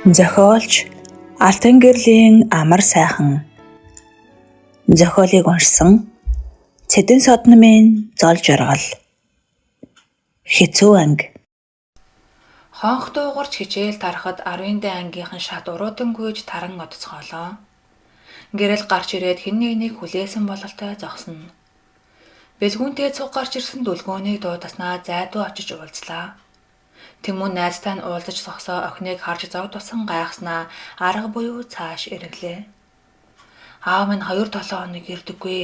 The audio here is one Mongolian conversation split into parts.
Зохиолч Алтан гэрлийн амар сайхан. Зохиолыг уншсан Цэдэн Содномын зол жаргал. Хэцүү анги. Хонх дуугарч хичээл тарахад 10-д ангийнхан шат уруудан гүйж таран одцгоолоо. Гэрэл гарч ирээд хэн нэгнийг хүлээсэн бололтой зогсно. Бэлгүүнтэй цуг гарч ирсэн дүлгөөнийг дуудаснаа зайдуу очиж уулзлаа. Тэмүүн найзтай нь уулзаж зогсоо охиныг харж зог тусан гайхснаа арга буюу цааш эрэглээ. Аав минь 2-7 хоног ирдэггүй.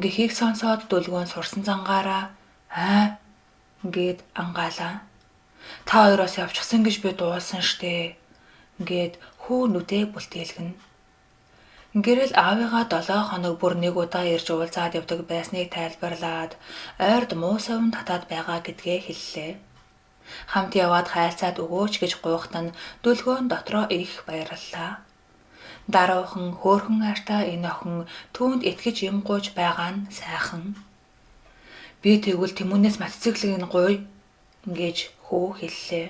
Гэхийг сонсоод дүлгөөн сурсан зангаараа гэд ангаалаа. Та хоёроос явчихсан гэж би дуулсан штэ гэд хүү нүдээ бүлтээлгэн. Гэрэл аавыгаа 7 хоног бүр нэг удаа ирж уулзаад явдаг байсныг тайлбарлаад ойрд муу совин татаад байгаа гэдгээ хэллээ. Хамт яваад хайлцаад өгөөч гэж гуйхтан дүлгөөн дотроо их баярлалаа. Даруухан хөөхөн аартаа энэ охин түүнд итгэж юм гуйж байгаа нь сайхан. Би тэгвэл Тэмүүнээс матцэглэг нь гуй гэж хүү хэллээ.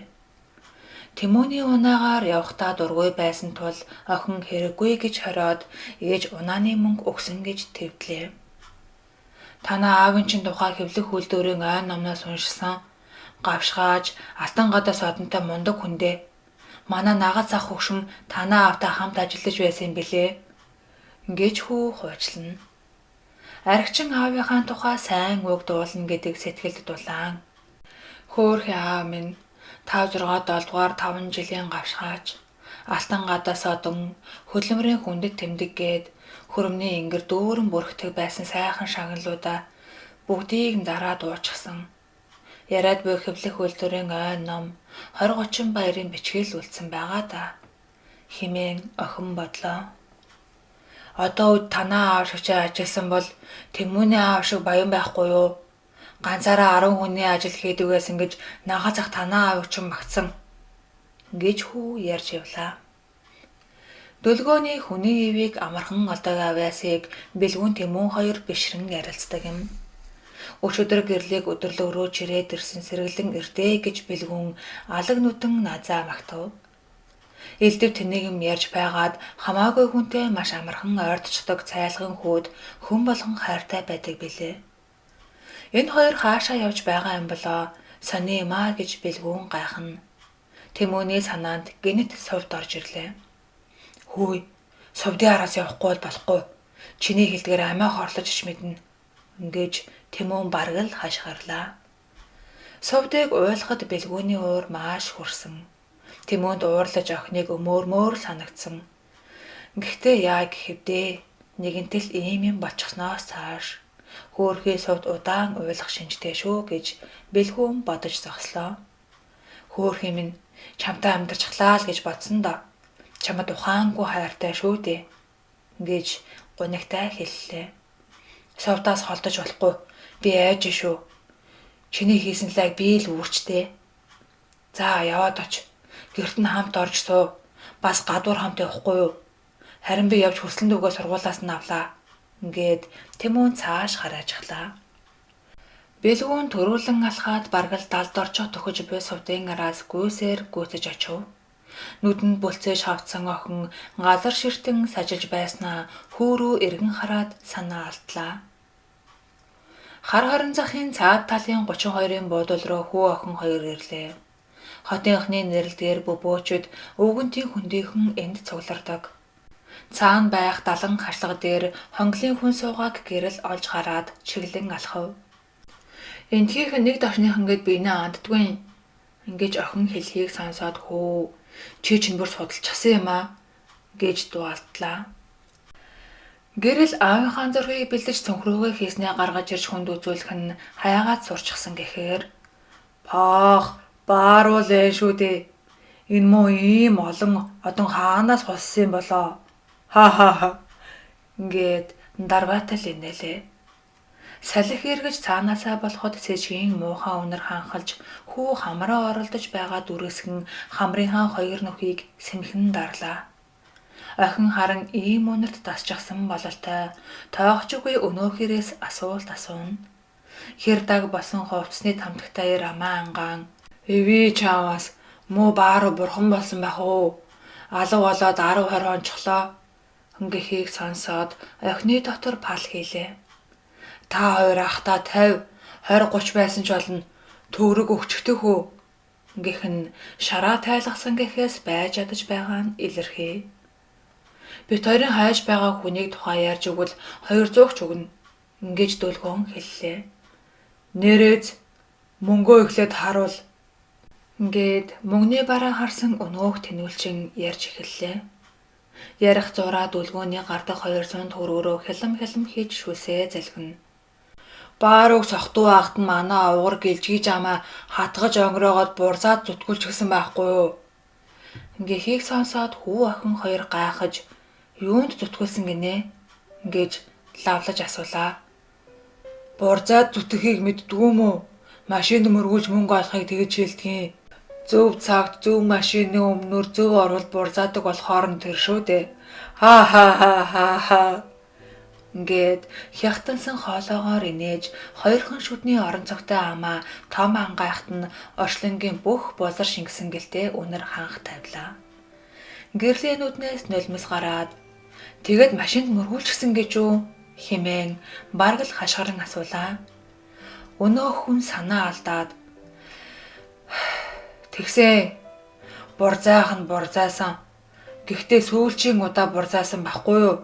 Тэмүүний унаагаар явхдаа дургүй байсан тул охин хэрэггүй гэж хориод ээж унааны мөнгө өгсөн гэж твдлээ. Танаа аавын чинь тухай хэвлэх үйлдвэрийн айн номноос уншсан. Гавшгааж алтан гадаас одонтой мундаг хүндээ. Манай нагад зах хөгшин танаа аавтай хамт ажиллаж байсан бэлээ гэж хүү хуйчлана. Аригчин аавынхаа тухай сайн үг дуулна гэдэг сэтгэлд дулаан. Хөөхий аав минь 5-6-7 дугаар 5 жилийн гавшгаач алтан гадаас одон хөдөлмөрийн хүндэт тэмдэг гээд хөрөмний ингэр дүүрэн бүрхдэг байсан сайхан шагналуудаа бүгдийг дараа дуучсан. Яриад буй хэвлэх үйлдвэрийн айн ном 20-30 баярын бичгээл үлдсэн байгаа да. Химэн охин бодлоо. Одоо үд танаа аав шиг ажилласан бол Тэмүүний аав шиг баян байхгүй юу? Ганцаараа 10 хүний ажил хийдэг байсан гэж нага зах танаа аавыг ч магтсан гэж хүү ярьж явлаа. Дүлгөөний хүний ивийг амархан олдог авяасыг бэлгүүн Тэмүүн хоёр бишрэн ярилцдаг юм. Өчигдөр гэрлийг өдөрлөг рүү чирээд ирсэн сэргэлэн ирдээ гэж бэлгүүн алаг нүдэн назаа магтав. Элдв тэнийг юм ярьж байгаад хамаагүй хүнтэй маш амархан ойрточдог цайлган хүүд хүн болгон хайртай байдаг билээ. Энэ хоёр хаашаа явж байгаа юм болоо сони юм аа гэж бэлгүүн гайхна. Тэмүүний санаанд гинэт совд орж ирлээ. Хөөе, совдын араас явахгүй бол болохгүй. Чиний хэлдгээр амиа хорлож ич мэднэ гэж Тэмүүн бараг л хашгирлаа. Совдыг уйлахад бэлгүүний уур маш хүрсэн. Тэмүүнд уурлаж охиныг өмөөрмөөр санагдсан. Гэхдээ яа гэхэвдээ нэгэнтэл ийм юм болчихсноос цааш хөөхий совд удаан уйлах шинжтэй шүү гэж бэлгүүн бодож зогслоо. Хөөхий минь чамтай амьдарчглаа л гэж бодсон доо. Чамд ухаангүй хайртай шүү дээ гэж гунигтай хэллээ. Совдоос холдож болохгүй. Би айж шүү. Чиний хийсэн лайг би л үүрчтэй. За яваад оч. Гэрт нь хамт орж суу. Бас гадуур хамт явахгүй юу? Харин би явж хүслэн дүүгээ сургуулаас нь авлаа гээд Тэмүүн цааш хараажглаа. Бэлгүүн төрүүлэн алхаад бараг л далд орчоо төхөж буй совдын араас гүйсээр гүйцэж очив. Нүдэнд бүлцээж хавцсан охин газар ширтэн сажилж байснаа хөөрөө эргэн хараад санаа алдлаа. Хар хорин захын цаад талын 32-ын буудал руу хүү охин хоёр ирлээ. Хотынхны нэрлэлгээр бөбөөчөд өвгөнтийн хөндийхэн энд цуглардаг. Цаана байх далан хашлага дээр хонглын хүн суугааг гэрэл олж гараад чиглэн алхав. Энтхийх нэг дашныхан гээд бинээ анддгүй ингэж охин хэлхийг сонсоод хөө чи чинь бүр судалчихсан юм аа гэж дуалдлаа. Гэрэл аавынхаа зургийг бэлдэж цөнхрөөгөө хийснээ гаргаж ирж хүнд үзүүлэх нь хаяагаад сурчсан гэхээр бааруулээ шүү дээ. Энэ муу ийм олон одон хаанаас хуссан болоо. Гэд дарбайтал инээлээ. Салхи эргэж цаанаасаа болоход сэжгийн муухай үнэр ханхалж хүү хамраа оролдож байгаа дүрсгэн хамрынхаа хоёр нүхийг сэмхэн дарлаа. Охин харан ийм үнэрт тасчихсан бололтой тоогчгүй өнөөхөрөөс асуулт асууна. Хэр даг болсон хувцсны тамтагтай ир амаа ангаан "Эви чаавас муу бааруу бурхан болсон байх уу?" Алга болоод 10-20 онцглоо. Ингэхийг сонсоод охины дотор пал хийлээ. Та хоёр ахта 50, 20, 30 байсан ч болно. Төгрөг өгчдөх үү? Гэх нь шараа тайлгсан гэхээс байж ядаж байгаа нь илэрхий. Бид хоёрын хайж байгаа хүнийг тухай ярьж өгвөл 200 ч өгнө. Ингэж дөлгөөн хэллээ. Нэрэж мөнгөө ихлээд харуул. Ингээд мөнгөний бараа харсан өнөөх тэнүүлчин ярьж эхэллээ. Ярих зураа дөлгөөний гардах 200 төгрөгөөрөө хялам хийж шүсээ залхина. Баарууг сохтуу ахт нь манай овгор гэлжгийж амаа хатгаж онгроогоод бурзаад зүтгүүлж гисэн байхгүй юу? Гэхийг сонсоод хүү охин хоёр гайхаж юунд зүтгүүлсэн гинэ? Гэж лавлаж асуулаа. Бурзаад зүтгэхийг мэддгүү мүү? Машинд мөргүүлж мөнгө олохыг тэгж шилдгийн. Зөв цагт зөв машины өмнөр зөв орвол бурзаадаг болохоор нь тэр шүү дээ. Ха. Ингээд хягтансан хоолоогоор инээж хоёрхан шүдний орон цогтой амаа том ангайхт нь оршлонгийн бүх бузар шингэсэн гэлтэй үнэр ханх тавилаа. Гэрлийн нүднээс нулимс гараад тэгэд машинд мөргүүлчихсэн гэж үү хэмээн бараг л хашгиран асуулаа. Өнөөх хүн санаа алдаад тэгсээ бурзаах нь бурзаасан. Гэхдээ сүүлчийн удаа бурзаасан байхгүй юу?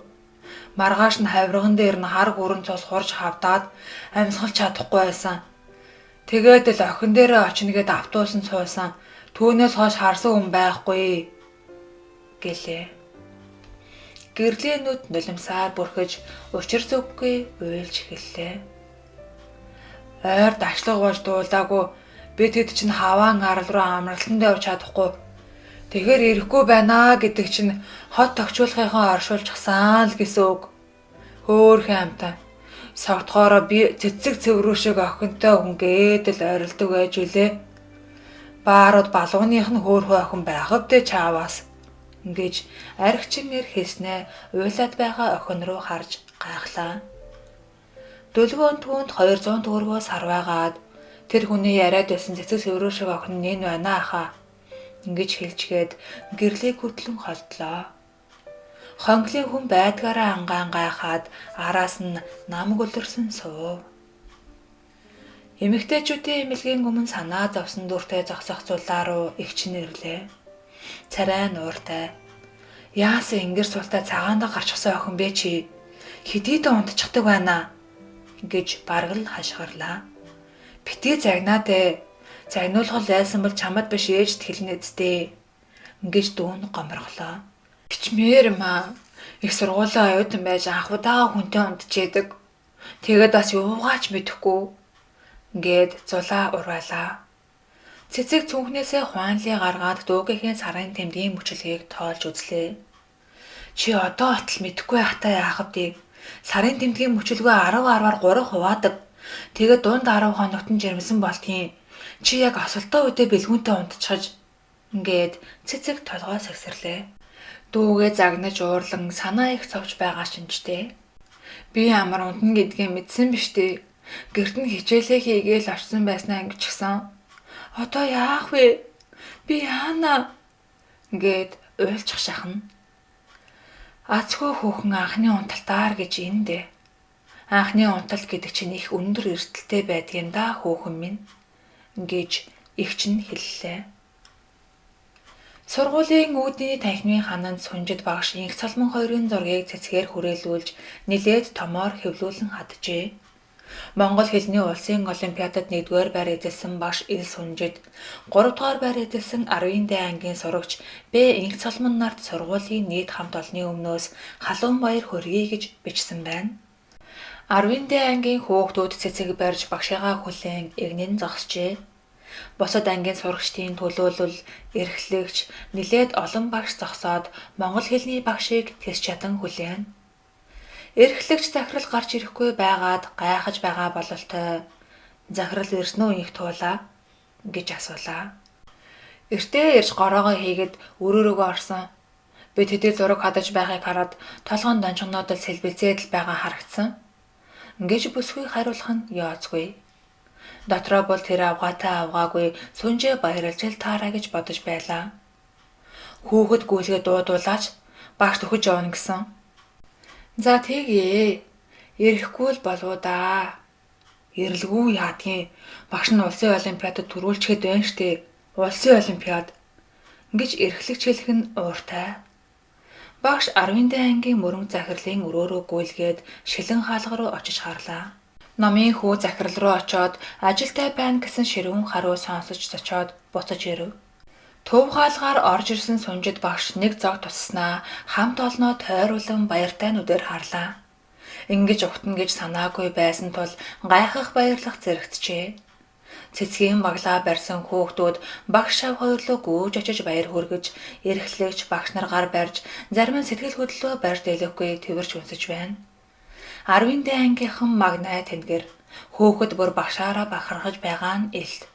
Маргааш нь хавирган дээр нь хар гүрэн цус хурж хавдаад амьсгалж чадахгүй байсан. Тэгээд л охин дээрээ очно гэд автуусан суусан. Түүнээс хойш харсан хүн байхгүй гэлээ. Гэрлийн нүд нулимсаар бүрхэж учир зүггүй уйлж эхэллээ. Ойр дачлаг болж дуулаагүй. Би тэд чинь хаваан арал руу амралтандаа явж чадахгүй. Тэгэхэр ирэхгүй байна гэдэг чинь хот тогтчуулахынхаа оршуулчихсан л гэсэн үг. Хөөхөн амтаа. Согтгоороо би цэцэг цэврүү шиг охинтой хүнгээд л ойролдог байж үлээ. Баарууд балууных нь хөөхөн охин байхавдээ чааваас. Ингэж архичнэр хэлснэ уйлаад байгаа охин руу харж гайхлаа. Дөлгөөн түүнд 200 төгрөгөө сарвайгаад тэр хүний яриад байсан цэцэг цэврүү шиг охин нь байна ахаа. Ингэж хэлчгээд гэрлийг хөтлөн холдлоо. Хонглын хүн байдгаараа ангаан гайхаад араас нь намг өлөрсөн суув. Эмэгтэйчүүдийн эмнэлгийн өмнө санаа зовсон дүртэй зогсох зулаа руу игчин ирлээ. Царай нууртай. Яасан ингэр султай цагаандаа гарчихсан охин бэ чи? Хэдийдээ унтчихдаг байна гэж бараг л хашгирлаа. Битгий загнаад загнуулгал лайсан бол чамд биш ээжд хэлнэ үсттэй. Ингэж дүүн гомрохлоо. Бичмээр маа. Их сургуулийн оюутан байж анхудаага хүнтэй унтчихэдэг. Тэгээд бас юугаач мэдэхгүй. Гээд зулаа урвалаа. Цэцэг цүнхнээсээ хуанлыг гаргаад дуугийн сарын тэмдгийн мөчлөгийг тоолж үзлээ. Чи одоо атал мэдэхгүй байхдаа яах вэ? Сарын тэмдгийн мөчлөгөө 10-10-аар 3 хуваадаг. Тэгээд дунд 10 хоногт нь жирэмсэн болтгийн. Чи яг осолтой үедээ бэлгүүнтэй унтчихаж ингээд цэцэг толгой сагсарлээ. Дүүгээ загнаж уурлан санаа их цовж байгаа шинжтэй. Би ямар унтна гэдгийг мэдсэн биш дээ. Гэрт нь хичээлээ хийгээл очсон байснаа ингэчихсэн. Одоо яах вэ? Би яана гэд уйлчих шахна. Ацгүй хүүхэн анхны унталтаар гэж эндэ. Анхны унталт гэдэг чинь их өндөр эрсдэлтэй байдгийн да хүүхэн минь гэж игч нь хэллээ. Сургуулийн үүдний танхимын хананд сунжид багш инх цалман хоёрын зургийг цэцгээр хүрээлүүлж нилээд томоор хэвлүүлэн хаджээ. Монгол хэлний улсын олимпиадад 1-р байр эзэлсэн багш ил сунжид 3-р байр эзэлсэн 10-ын дэ ангийн сурагч Б инх цалман нарт сургуулийн нийт хамт олонны өмнөөс халуун баяр хүргэе гэж бичсэн байна. 10-ын дэ ангийн хүүхдүүд цэцэг барьж багшигаа хүлээн игнэн зогсжээ. Бусад ангийн сурагчдын төлөөлөл эрхлэгч нилээд олон багш зогсоод монгол хэлний багшийг тэс чадан хүлээн. Эрхлэгч захирал гарч ирэхгүй байгаад гайхаж байгаа бололтой захирал ирсэн үү их туулаа гэж асуулаа. Эртээ ирж гороогоо хийгээд өрөөрөөгөө орсон. Би тэдний зураг хадаж байхыг хараад толгоон дончгоноод л сэлбэлзээд л байгаа харагдсан. Ингэж бүсгүй хариулах нь яоцгүй. Дотроо бол тэр авгаатай авгаагүй сүнжээ баярлж л таараа гэж бодож байлаа. Хүүхэд гүйлгээ дуудуулаач багш төхөж явна гэсэн. За тэгье. Ирэхгүй л болов да. Ирэлгүй яадгийн багш нь улсын олимпиадад төрүүлчихэд байна штэ. Улсын олимпиад гэж эрхлэгч хэлэх нь ууртай. Багш 10-р ангийн мөрөнгө захирлын өрөөрөө гүйлгээд шилэн хаалга руу очиж харлаа. Номын хүү захирал руу очоод ажилтай байна гэсэн ширүүн харуу сонсож зочоод буцаж ирэв. Төв хаалгаар орж ирсэн сунжид багш нэг зог тусснаа хамт олноо тойруулан баяртай нүдээр харлаа. Ингэж угтана гэж санаагүй байсан тул гайхах баярлах зэрэгтжээ. Цэцгийн баглаа барьсан хүүхдүүд багш шав хоёрлоо гүйж очиж баяр хүргэж, эрхлэгч багш нар гар барьж, зарим нь сэтгэл хөдлөлөө барьж дэлгэхгүй твэрч үнсэж байна. 10-р ангийнхан Магнай тэнгэр хүүхэд бүр багшаараа бахархаж байгаа нь илт.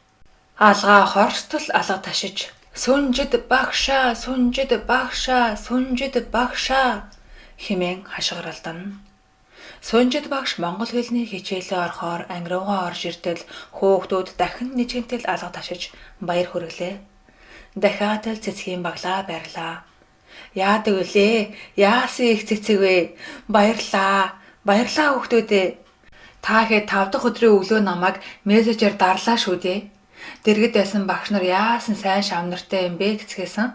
Алгаа хорстол алга ташиж сүнжид багшаа, сүнжид багшаа, сүнжид багшаа хэмээн хашгиралдана. Сунжид багш монгол хэлний хичээлээ орохоор анги руугаа орж иртэл хүүхдүүд дахин нэжгэнтэл алга ташиж баяр хүргэлээ. Дахиад л цэцгийн баглаа барьлаа. Яадаг вүлээ? Яасан их цэцэг вэ? Баярлаа. Баярлаа хүүхдүүдээ. Та хэд 5 дахь өдрийн өглөө намайг мессежээр дарлаа шүү дээ. Дэргэд байсан багш нар яасан сайн шавнартай юм бэ гэцгээсэн.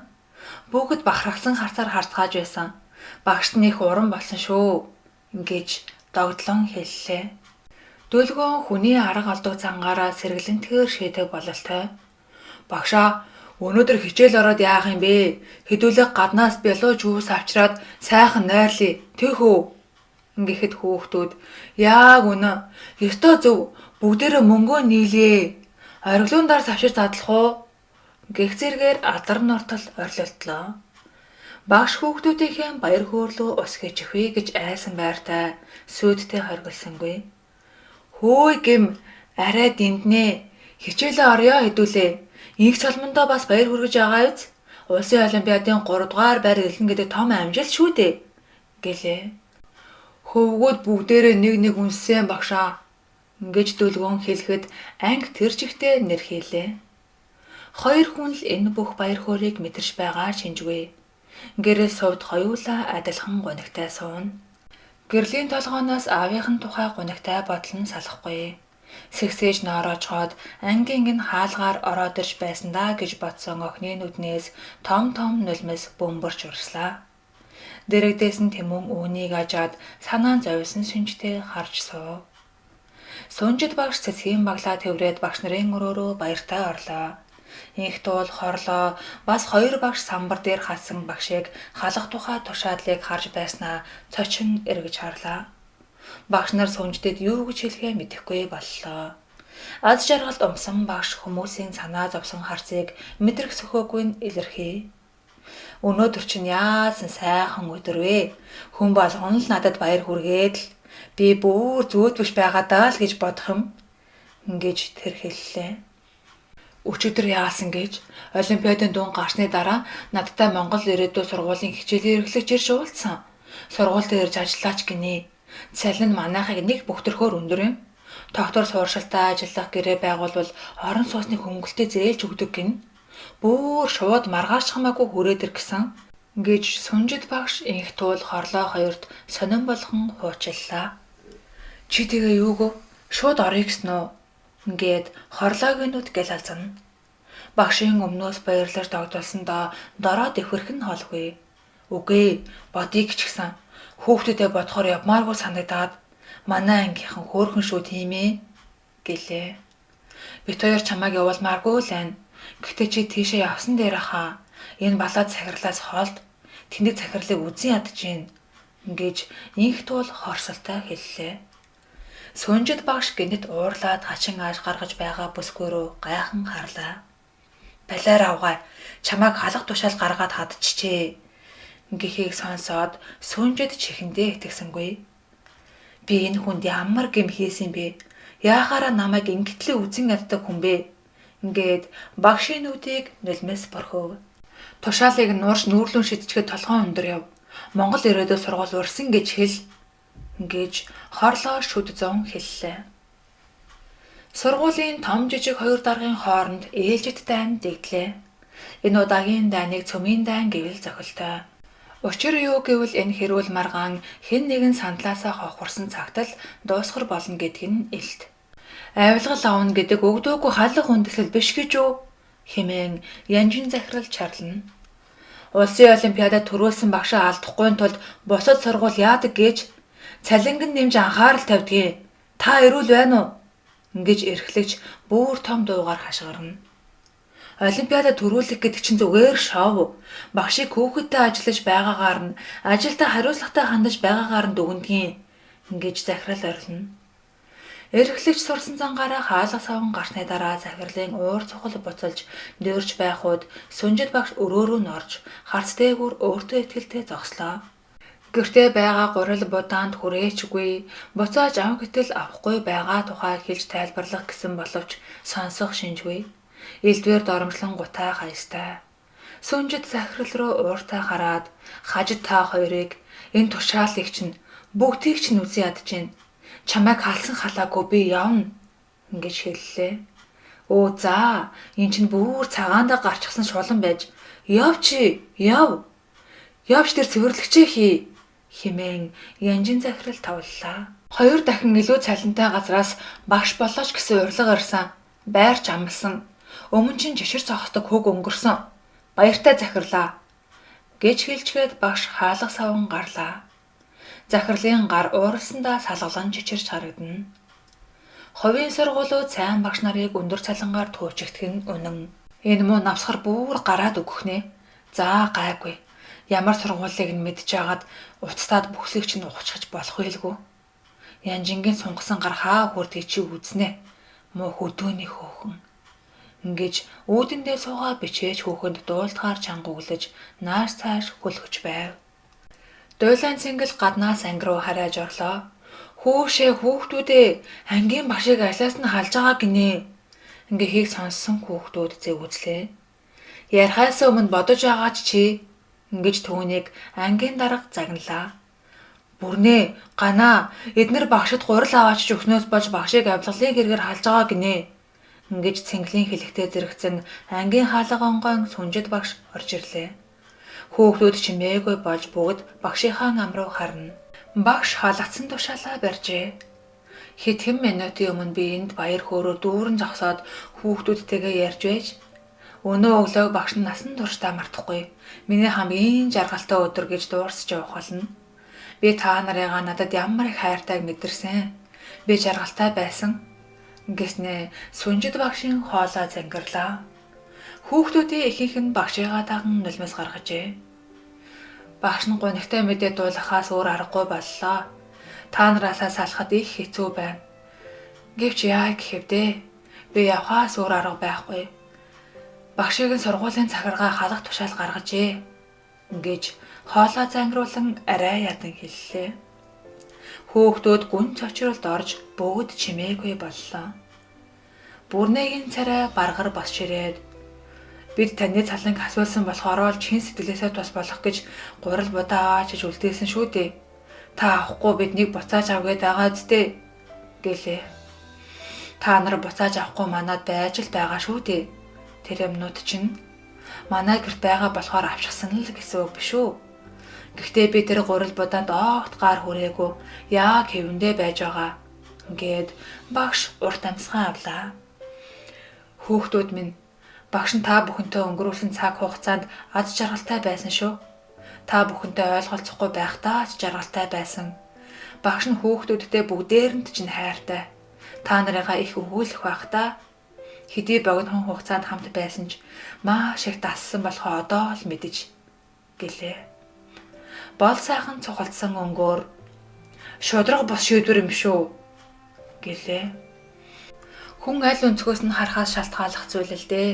Бүгд бахархсан харцаар харцгааж байсан. Багшд нь их уран болсон шүү гэж догдлон хэллээ. Дүлгөөн хүний арга алдаг цангаараа сэргэлэнтэйгээр шийдэг бололтой. Багшаа өнөөдөр хичээл ороод яах юм бэ? Хэдүүлээ гаднаас бялуу жуус авчираад сайхан нойрлъя. Тэхүү. Ингээд хүүхдүүд яг үнэ. Ёстой зөв. Бүгдээрээ мөнгөө нийлээ. Ориглуун дарс авчир задлах уу? Гэх зэргээр алдар нортол орилолтлоо. Багш хүүхдүүдийнхээ баяр хөөрлөө ус хийчихвээ гэж айсан байртай сүйдтэй хоригдсангүй. Хөөе гэм арай динднэ. Хичээлээ орё хэдүүлээ. Инх цолмондоо бас баяр хүргэж байгаа биз? Улсын олимпиадын 3 дугаар байр илэн гэдэг том амжилт шүү дээ гэлээ. Хөвгүүд бүгдээрээ нэг үнсэн багшаа гэж дүлгөөн хэлэхэд анги тэр чигтээ нэр хийлээ. Хоёр хүн л энэ бүх баяр хөөргийг мэдэрч байгаа шинжгүй. Гэрэл сувд хоёулаа адилхан гунигтай сууна. Гэрлийн толгооноос аавынхын тухай гунигтай бодол нь салахгүй. Сэгсээж ноороочхоод ангийн хаалгаар ороод ирж байсан даа гэж бодсон охины нүднээс том нулимс бөмбөрч урслаа. Дэрэгдээс нь Тэмүн үүнийг ажаад санаан зовсон шинжтэй харж суув. Сунжид багш цэцгийн баглаа тэврээд багш нарын өрөөрөө баяртай орлоо. Инх туул хорлоо бас 2 багш самбар дээр хатсан багшийг халах тухай тушаадлыг харж байснаа цочин эргэж харлаа. Багш нар сунжидэд юу гэж хэлэхээ мэдэхгүй боллоо. Аз жаргалд умсан багш хүмүүсийн санаа зовсон харцыг мэдрэх сөхөөгүй нь илэрхий. Өнөөдөр чинь яасан сайхан өдөр вэ? Хүн болгон л надад баяр хүргээд л би бүр зүйдвэш байгаа даа л гэж бодох юм гэж тэр хэллээ. Өчигдөр яасан гэж олимпиадын дуун гарсны дараа надтай Монгол ирээдүйн сургуулийн хичээлийн эрхлэгч ирж уулзсан. Сургуульд ирж ажиллаач гинэ. Цалин нь манайхыг нэг бөхтөрхөөр өндөр юм. Доктор сууршилтаа ажиллах гэрээ байгуулвал орон сууцны хөнгөлтөө зээлж өгдөг гин. Бөөр шууд маргааш хамаагүй хүрээд ир гэсэн гэж Сунжид багш инх туул хорлоо хоёрт сонирн болгон хуучлалаа. Чи тэгээ юуг шууд орё гэсэн үү? Ингээд хорлоогийн нүд гэл алзана. Багшийн өмнөөс баярлаж догдолсондоо дороод өвхөрх нь холгүй. Үгүй бодъё ч гэсэн хүүхдүүдэд бодохоор явмааргүй санагдаад манай ангийнхан хөөрхөн шүү тийм ээ гэлээ. Бит хоёр чамайг явуулмааргүй л байна. Гэхдээ чи тийшээ явсан дээр хаа. Энэ балаад захирлаас холд тэнэг захирлыг үзэн ядж гин гэж инх туул хорсолтой хэллээ. Сунжид багш гинэт уурлаад хачин ааш гаргаж байгаа бүсгүй рүү гайхан харлаа. Балиар авгаа чамайг халах тушаал гаргаад хадчихжээ гэхийг сонсоод Сунжид чихэндээ итгэсэнгүй. Би энэ хүнд ямар гэм хийсэн бэ? Яахаараа намайг ингэтлээ үзэн яддаг хүн бэ? Ингээд багшийн нүдийг нулимс борхов. Тушаалыг нуурш нүүрлэн шидчихэд толгоон өндөр яв. Монгол ирээдүйн сургууль урсан гэж хэл гэж хорлоо шүд зон хэллээ. Сургуулийн том жижиг 2 даргын хооронд ээлжит дайн дэгдлээ. Энэ удаагийн дайныг цөмийн дайн гэвэл зохилтой. Учир юу гэвэл энэ хэрүүл маргаан хэн нэгэн сандлаасаа хохорсон цагт л дуусгар болно гэдг нь илт. Авилгал авна гэдэг өгдөөгүй халах үндэслэл биш гэж үү? Хэмээн Янжин захирал чарлана. Улсын олимпиадад төрүүлсэн багшаа алдахгүй тулд бусад сургууль яадаг гэж цалинган нэмж анхаарал тавьдгийг. Та эрүүл байна уу? Ингэж эрхлэгч бүр том дуугаар хашгирна. Олимпиадад төрүүлэх гэдэг чинь зүгээр шоу. Багшийг хүүхэдтэй ажиллаж байгаагаар нь ажилдаа хариуцлагатай хандаж байгаагаар нь дүгнэдгийн. Ингэж захирал орилно. Эрхлэгч сурсан зангаараа хаалга саван гарсны дараа захирлын уур цохол буцалж дөрж байхууд сүнжид багш өрөөрөө нь орж харц дээгүүр өөртөө ихтэй зогслоо. Гэртээ байгаа гурил будаанд хүрээчгүй, буцааж ав гэтэл авахгүй байгаа тухай хэлж тайлбарлах гэсэн боловч сонсох шинжгүй. Элдвэр доромжлон гутаа хаястай. Сүнжид захирал руу ууртай хараад хажид та хоёрыг энэ тушаалыг чинь бүгдийг чинь үзэн ядчихээн. Чамайг халсан халаагүй би явна гэж хэллээ. Өө за эн чинь бүр цагаандаа гарчихсан шулан байж яв чи яв. Явж тэр цэвэрлэгчээ хий хэмээн Янжин захирал тавллаа. 2 дахин илүү цалинтай газраас багш болооч гэсэн урилга ирсэн. Байрч амлсан. Өмнө чинь жишир цогцдог хөг өнгөрсөн. Баяртай захирлаа гэж хэлчгээд багш хаалга саван гарлаа. Захирлын гар ууралсандаа салгалан чичирч харагдана. Ховийн сургуулиуд сайн багш нарыг өндөр цалингаар туучигдэх нь үнэн. Энэ муу навсгар бүр гараад өгөх нэ. За гайгүй. Ямар сургуулийг нь мэдж агаад уцтаад бүхсийг чинь ухчихж болох байлгүй. Янжингийн сунгасан гар хаа хүрдгийг чи үзнэ. Муу хөдөөний хөөхөн. Ингэж үүдэндээ суугаа бичээж хүүхэнд дуулдгаар чангууглаж нааш цааш хөлгөж байв. Дуйлайн цэнгэл гаднаас анги руу харайж орлоо. Хүүшээ хүүхдүүдээ ангийн багшийг ажлаас нь халж байгаа гинэ. Ингээхийг сонссон хүүхдүүд зэвүүцлээ. Ярихаас өмнө бодож байгаач чи ингэж түүнийг ангийн дарга загналаа. Бүрнээ ганаа эднэр багшид гурил аваач өгснөөс болж багшийг авилгалын хэрэгээр халж байгаа гинэ. Ингэж цэнгэлийн хэлэхтэй зэрэгцэн ангийн хаалга онгойн сүнжид багш орж ирлээ. Хүүхдүүд чимээгүй болж бүгд багшийнхаа ам руу харна. Багш халагдсан тушаалаа барьжээ. Хэдхэн минутын өмнө би энд баяр хөөрөөр дүүрэн зогсоод хүүхдүүдтэйгээ ярьж байж өнөө өглөө багш нь насан туршдаа мартахгүй. Миний хамгийн жаргалтай өдөр гэж дуурсаж явах болно. Би та нарыгаа надад ямар их хайртайг мэдэрсэн. Би жаргалтай байсан. Гэснээ сүнжид багшийн хоолой зангирлаа. Хүүхдүүдийн ихэнх нь багшигаа даган нулимс гаргажээ. Багш нь гонигтай мэдээ дуулахаас өөр аргагүй боллоо. Та нараасаа салахад их хэцүү байна. Гэвч яа гэхэвдээ би явхаас өөр арга байхгүй. Багшийг нь сургуулийн захиргаа халах тушаал гаргажээ гэж хоолой зангируулан арай ядан хэллээ. Хүүхдүүд гүн цочролд орж бүгд чимээгүй боллоо. Бүрнээгийн царай баргар босч ирээд бид таны цаланг асуулсан болохоор л чин сэтгэлээсээ тус болох гэж гурил будаа аваач үлдээсэн шүү дээ. Та авахгүй биднийг буцааж авгээд байгаа зү гэлээ. Та нар буцааж авахгүй манад байж л байгаа шүү дээ. Тэр юмнууд чинь манай гэрт байгаа болохоор авчихсан л гэсэн үг биш үү? Гэхдээ би тэр гурил будаанд огт гар хүрээгүй яг хэвэндээ байж байгаа. Ингээд багш урт амьсгаа авлаа. Хүүхдүүд минь багш нь та бүхэнтэй өнгөрүүлсэн цаг хугацаанд аз жаргалтай байсан шүү. Та бүхэнтэй ойлголцохгүй байхдаа аз жаргалтай байсан. Багш нь хүүхдүүдтэй бүгдээрэнд чинь хайртай. Та нарыгаа их өгүүлэх байхдаа хэдий богино хугацаанд хамт байсан ч маш их дассан болохоо одоо л мэдэж гэлээ. Бол сайхан цухалдсан өнгөөр шудраг бос шийдвэр юм шүү гэлээ. Хүн аль өнцгөөс нь харахаас шалтгааллах зүйл л дээ.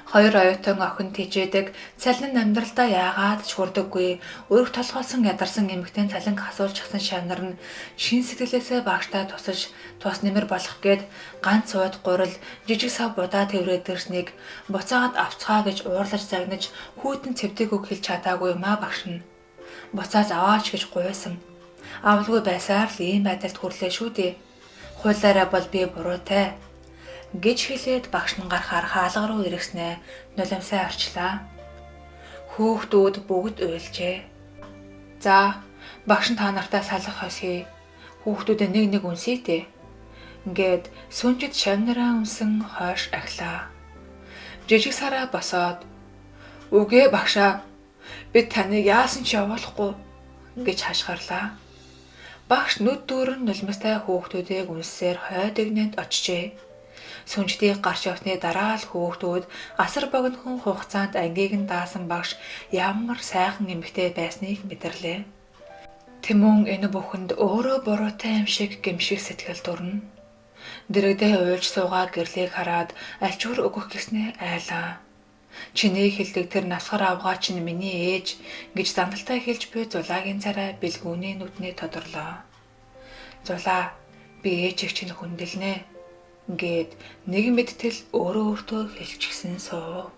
2 оюутан охин тижээдэг цалин амьдралдаа яагаад ч хүрдэггүй өрх толгойлсон ядарсан эмэгтэй цалинг асуулчихсан шавнар нь шин сэтгэлээсээ багштай тусаж тус нэмэр болох гээд ганц уйд гурил жижиг сав будаа тэврээд ирснийг буцаагаад авцгаа гэж уурлаж загнаж хүйтэн цэвдэг үг хэлж чадаагүй юм а багш нь. Буцааж аваач гэж гуйсан. Авалгүй байсаар л ийм байдалд хүрлээ шүү дээ. Хуулаараа бол би буруутай. гэж хэлээд багш нь гарахаар хаалга руу иргэснээ нулимсаа орчлаа. Хүүхдүүд бүгд уйлжээ. За, багш нь та нартай салах хосхий. Хүүхдүүдэд нэг үнсий дээ. Ингээд сүнжид шавнараа үнсэн хойш ахлаа. Жижиг сараа босоод "Үгүй багшаа, бид таныг яасан ч явуулахгүй" гэж хашгирлаа. Багш нүд дүүрэн нулимстай хүүхдүүдийг үнсээр хойд игнэнд очжээ. Сүнждийг гарч явсны дараа л хүүхдүүд асар богинохон хугацаанд ангийг нь даасан багш ямар сайхан эмэгтэй байсныг мэдэрлээ. Тэмүн энэ бүхэнд өөрөө буруутай юм шиг гэмшиг сэтгэл төрнө. Дэрэгдээ уйлж суугаа гэрлийг хараад альчуур өгөх гэснээ айлаа. "Чиний хэлдэг тэр насгар авгаа чинь миний ээж" гэж зандалтай хэлж буй Зулаагийн царай бэлгүүний нүднээ тодорлоо. "Зулаа, би ээжийг чинь хүндэлнэ" гээд нэг мэдтэл өөрөө өөртөө хэлчихсэн суув.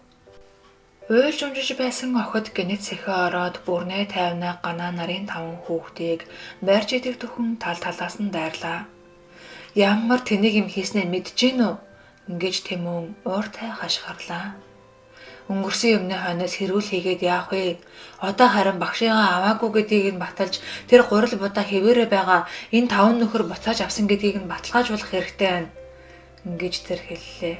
Уйлж унжиж байсан охид гинэт сэхэ ороод бүрнээ тайвнаа ганаа нарын 5 хүүхдийг барьж идэх төхөн тал талаас нь дайрлаа. "Ямар тэнийг юм хийснээ мэдэж гин үү?" гэж Тэмүн ууртай хашгирлаа. "Өнгөрсөн юмны хойноос хэрүүл хийгээд яах вэ? Одоо харин багшигаа аваагүй гэдгийг нь баталж тэр гурил будаа хэвээрээ байгаа энэ 5 нөхөр буцааж авсан гэдгийг нь баталгаажуулах хэрэгтэй байна" гэж тэр хэллээ.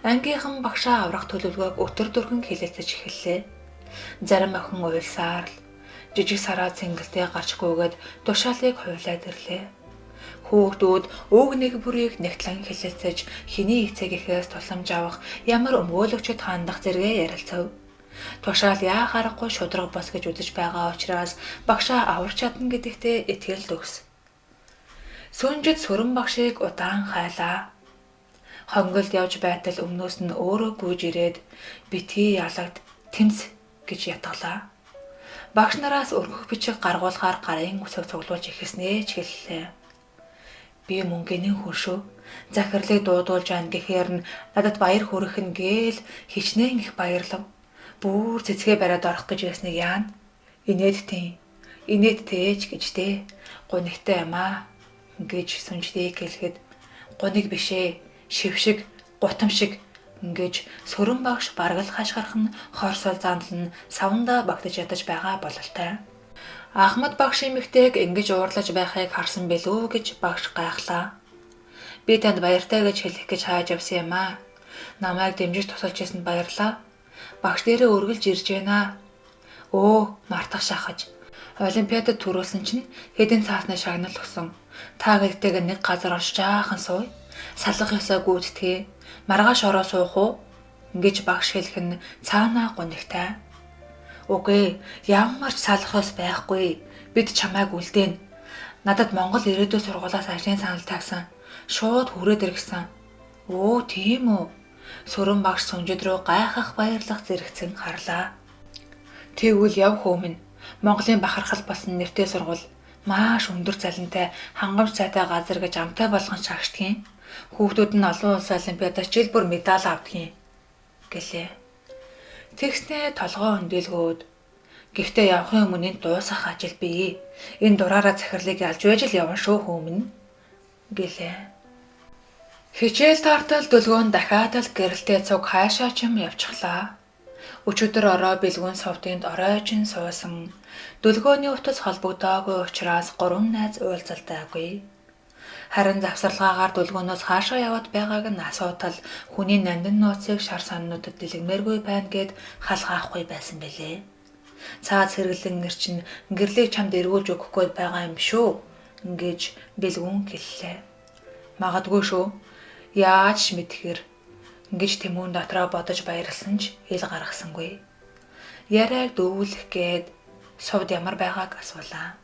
Ангийнхан багшаа аврах төлөвлөгөөг өтөр дөргөн хэлэлцэж эхэллээ. Зарим охин уйлсаар л жижиг сараа цэнгэлтэй гарчгүйгээд тушаалыг хуйлаад ирлээ. Хүүхдүүд уг нэг бүрийг нэгтлэн хэлэлцэж хэний эцэг эхээс тусламж авах ямар өмгөөлөгчд хандах зэрэгэ ярилцав. Тушаал яа харахгүй шудраг бос гэж үзэж байгаа учраас багшаа аварч чадна гэдэгтээ итгэл төгс. Сүнжид сүрэн багшийг удаан хайлаа. Хонгилд явж байтал өмнөөс нь өөрөө гүйж ирээд "Битгий ялагд тэмс" гэж ятгалаа. Багш нараас өргөх бичиг гаргуулахаар гарын үсэг цуглуулж эхэлснээ ч хэллээ. "Би мөнгөний хүн шүү. Захирлыг дуудуулж айн гэхээр нь надад баяр хүрэх нь гээл хичнээн их баярлав. Бүр цэцгээ бариад орох гэж байсныг яана. Инээдтэй ээж гэжтэй. Гунигтай юм аа" гэж сүнждийг хэлэхэд "Гуниг бишээ, шившиг, гутамшиг" гэж сүрэн багш баргал хашгирах нь хорсол зандал нь савнда багтаж ядаж байгаа бололтой. Ахмад багш эмэгтэйг ингэж уурлаж байхыг харсан билүү гэж багш гайхлаа. "Би танд баяртай гэж хэлэх гэж хайж явсан юм аа. Намайг дэмжиж тусалж ирсэнд баярлаа. Багш дээрээ өргөлж ирж байна. Өө, мартах шахаж. Олимпиадад төрүүлсэн чинь хэдэн цаасны шагнал өгсөн. Та гэдэгтэйг нэг газар орж жаахан сууя. Салах ёсоо гүйцэтгэе. Маргааш ороо суух уу?" гэж багш хэлэх нь цаанаа гунигтай. "Үгүй, ямар ч салахаас байхгүй. Бид чамайг үлдээн. Надад Монгол ирээдүйн сургуулиас ажлын санал тавьсан. Шууд хүрээд иргсэн." "Өө, тийм үү?" Сүрэн багш сүнжид рүү гайхах баярлах зэрэгцэн харлаа. "Тэгвэл яв хөөмн. Монголын бахархал болсон нэртэй сургууль маш өндөр цалинтай, хангамж сайтай газар гэж амтай болгон шагшдгийн. Хүүхдүүд нь олон улсын олимпиадаас жил бүр медаль авдгийн" гэлээ. Тэгснээ толгоо өндөлгөөд "Гэхдээ явахын өмнө энд дуусгах ажил бий. Энэ дураараа захирлыг ялж байж л явна шүү хөөмн" гэлээ. Хичээл тартал дөлгөөн дахиад л гэрэлтэй цуг хаашаа ч юм явчихлаа. Өчигдөр ороо бэлгүүн совдынд оройжин суусан. Дөлгөөний утас холбогдоогүй учраас 3 найз уулзалтайгүй. Харин завсарлагаагаар дөлгөөнөөс хаашаа яваад байгааг нь асуудал хүний нандин нууцыг шар саннуудад дэлгэмээргүй байна гэд халгаахгүй байсан бэлээ. "Цааз хэрэглэн нэрчин гэрлийг чамд эргүүлж өгөх гээд байгаа юм шүү" гэж бэлгүүн хэллээ. "Магадгүй шүү. Яаж мэдхэр" гэж Тэмүн дотроо бодож баярлсан ч ил гаргасангүй. Яриаг дөвүүлэх гээд сувд ямар байгааг асуулаа.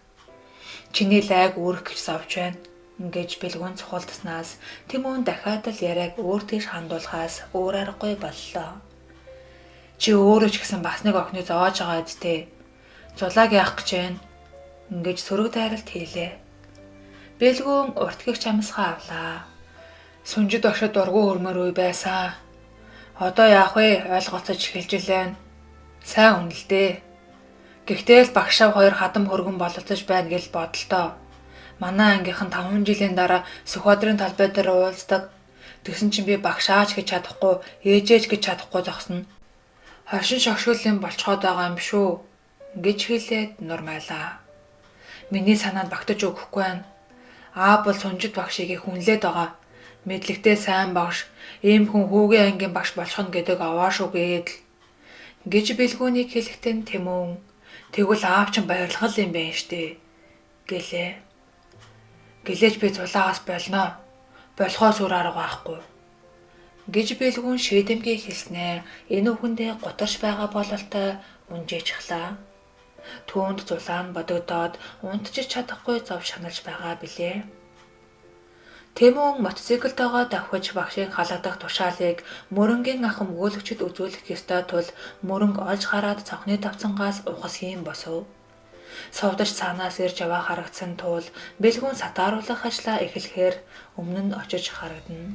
"Чиний лайг үүрэх гэж зовж байна" гэж бэлгүүн цухалдаснаас Тэмүн дахиад л яриаг өөр тийш хандуулахаас өөр аргагүй боллоо. "Чи өөрөө ч гэсэн бас нэг охиныг зоож байгаа гэдтэй. Зулааг яах гэж байна" гэж сөрөг дайралт хийлээ. Бэлгүүн урт гихч амсгаа авлаа. "Сүнжид багшид дургу хөрмөр үе байсан. Одоо яах вэ? Ойлголцож эхэлж илээ. Сайн хүн л дээ. Гэхдээ л багшаа хоёр хадам хөргөн бололцож байна гэж бодолтой. Манай ангийнхан 5 жилийн дараа Сүхбаатарын талбай дээр уулздаг. Тэгсэн чинь би багшаач гэж чадахгүй, ээжээч гэж чадахгүй зогсно. Хошин шогшуулын болцоход байгаа юм шүү гэж хэлээд нурмайлаа. Миний санаанд багтаж өгөхгүй байна. Бол сунжид багшийг хүнлээд байгаа. Мэдлэгтэй сайн багш, ийм хүн хүүгийн ангийн багш болох нь гэдэг аваашгүй л гэж бэлгүүнийг хэлэхдээ Тэмүн тэгвэл аав чинь баярлах юм байна штэ гэлээ. Гэлээж би зулаагаас болно. Болохоос өөр арга байхгүй гэж бэлгүүн шийдэмгий хэлснээр энэ үхэндээ гутарч байгаа бололтой унжээчихлаа. Түүнд зулаан бодогдоод унтчих чадахгүй зов шаналж байгаа билээ. Тэмүн мотоциклтойгоо давхиж багшийн халагдах тушаалыг мөрөнгийн ахын өгөөлөгчд үзүүлэх ёстой тул мөрөнг олж гараад цонхны тавцангаас ухас хийм босов. Совдож цаанаас ирж яваа харагдсан тул бэлгүүн сатааруулах ажлаа эхлэхээр өмнө нь очиж харагдана.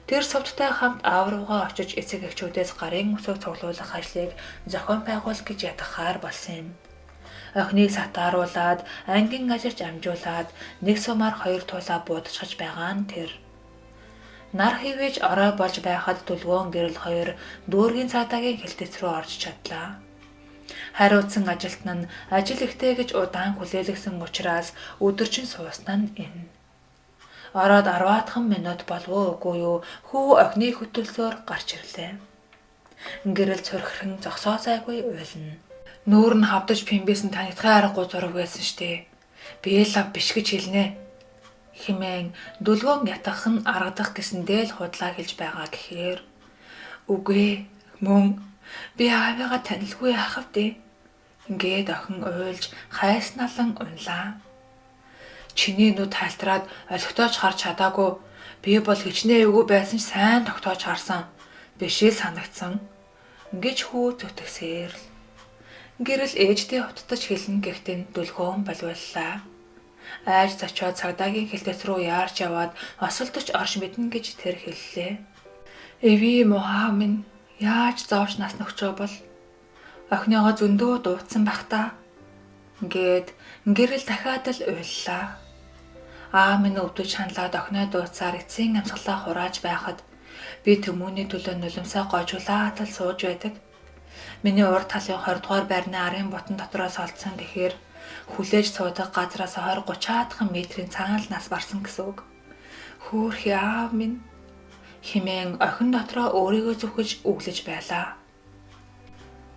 Тэр совдтой хамт аав руугаа очиж эцэг эхчүүдээс гарын өсөг цуглуулах ажлыг зохион байгуул гэж ятгахаар болсон юм. Охиныг сатааруулаад, ангийн ажирч амжуулаад, нэг сумаар 2 туулаа буудчихж байгаа нь тэр. Нар хивэж орой болж байхад Дүлгөөн гэрэл 2 дүүргийн цаадагийн хилтэц рүү орж чадлаа. Хариуцсан ажилтан нь ажил ихтэй гэж удаан хүлээлгсэн учраас өдөржин сууснаа нь энэ. Ороод 10 минут болов үгүй юу хүү охины хөтөлсөөр гарч ирлээ. Гэрэл цорхирхан зогсоо зайгүй уйлна. Нүүр нь хавдаж пимбэсэн танигдахын аргагүй зураг байсан штэ. Би лав биш гэж хэлнэ. Химэн Дүлгөөн ятгах нь аргадах гэсэндээ л худлаа хэлж байгаа гэхээр үгүй мөн би аавыгаа танилгүй яхав дээ. Ингээд охин уйлж хайсналан унлаа. Чиний нүд хальтраад олигтойч харж чадаагүй. Би бол хичнээн эвгүй байсан ч сайн тогтоож харсан. Бишээ санагдсан. Гэж хүү зүтгэсээр л. Гэрэл ээжтэй хуттаж хэлнэ гэхдээ Дүлгөөн болволлаа. Айж зочоод цагдаагийн хилтэц рүү яарч яваад осолдож орш мэднэ гэж тэр хэллээ. Эви мохаа минь яаж зовж нас нөхчөө бол охиныгоо зөндөө дуудсан бах та. Гээд гэрэл дахиад л уйллаа. Минь өвдөж ханлаад охиноо дууцаар эцсийн амьсгалаа хурааж байхад би Тэмүний төлөө нулимсаа гойжуулаад л сууж байдаг. Миний урд талын 20 дугаар байрны арын бутан дотроос олдсон гэхээр хүлээж суудаг газраас 20-30 метрийн цаанал нас барсан гэсэн үг. Хөөх яав минь химэн охин дотроо өөрийгөө зүхэж өглөж байлаа.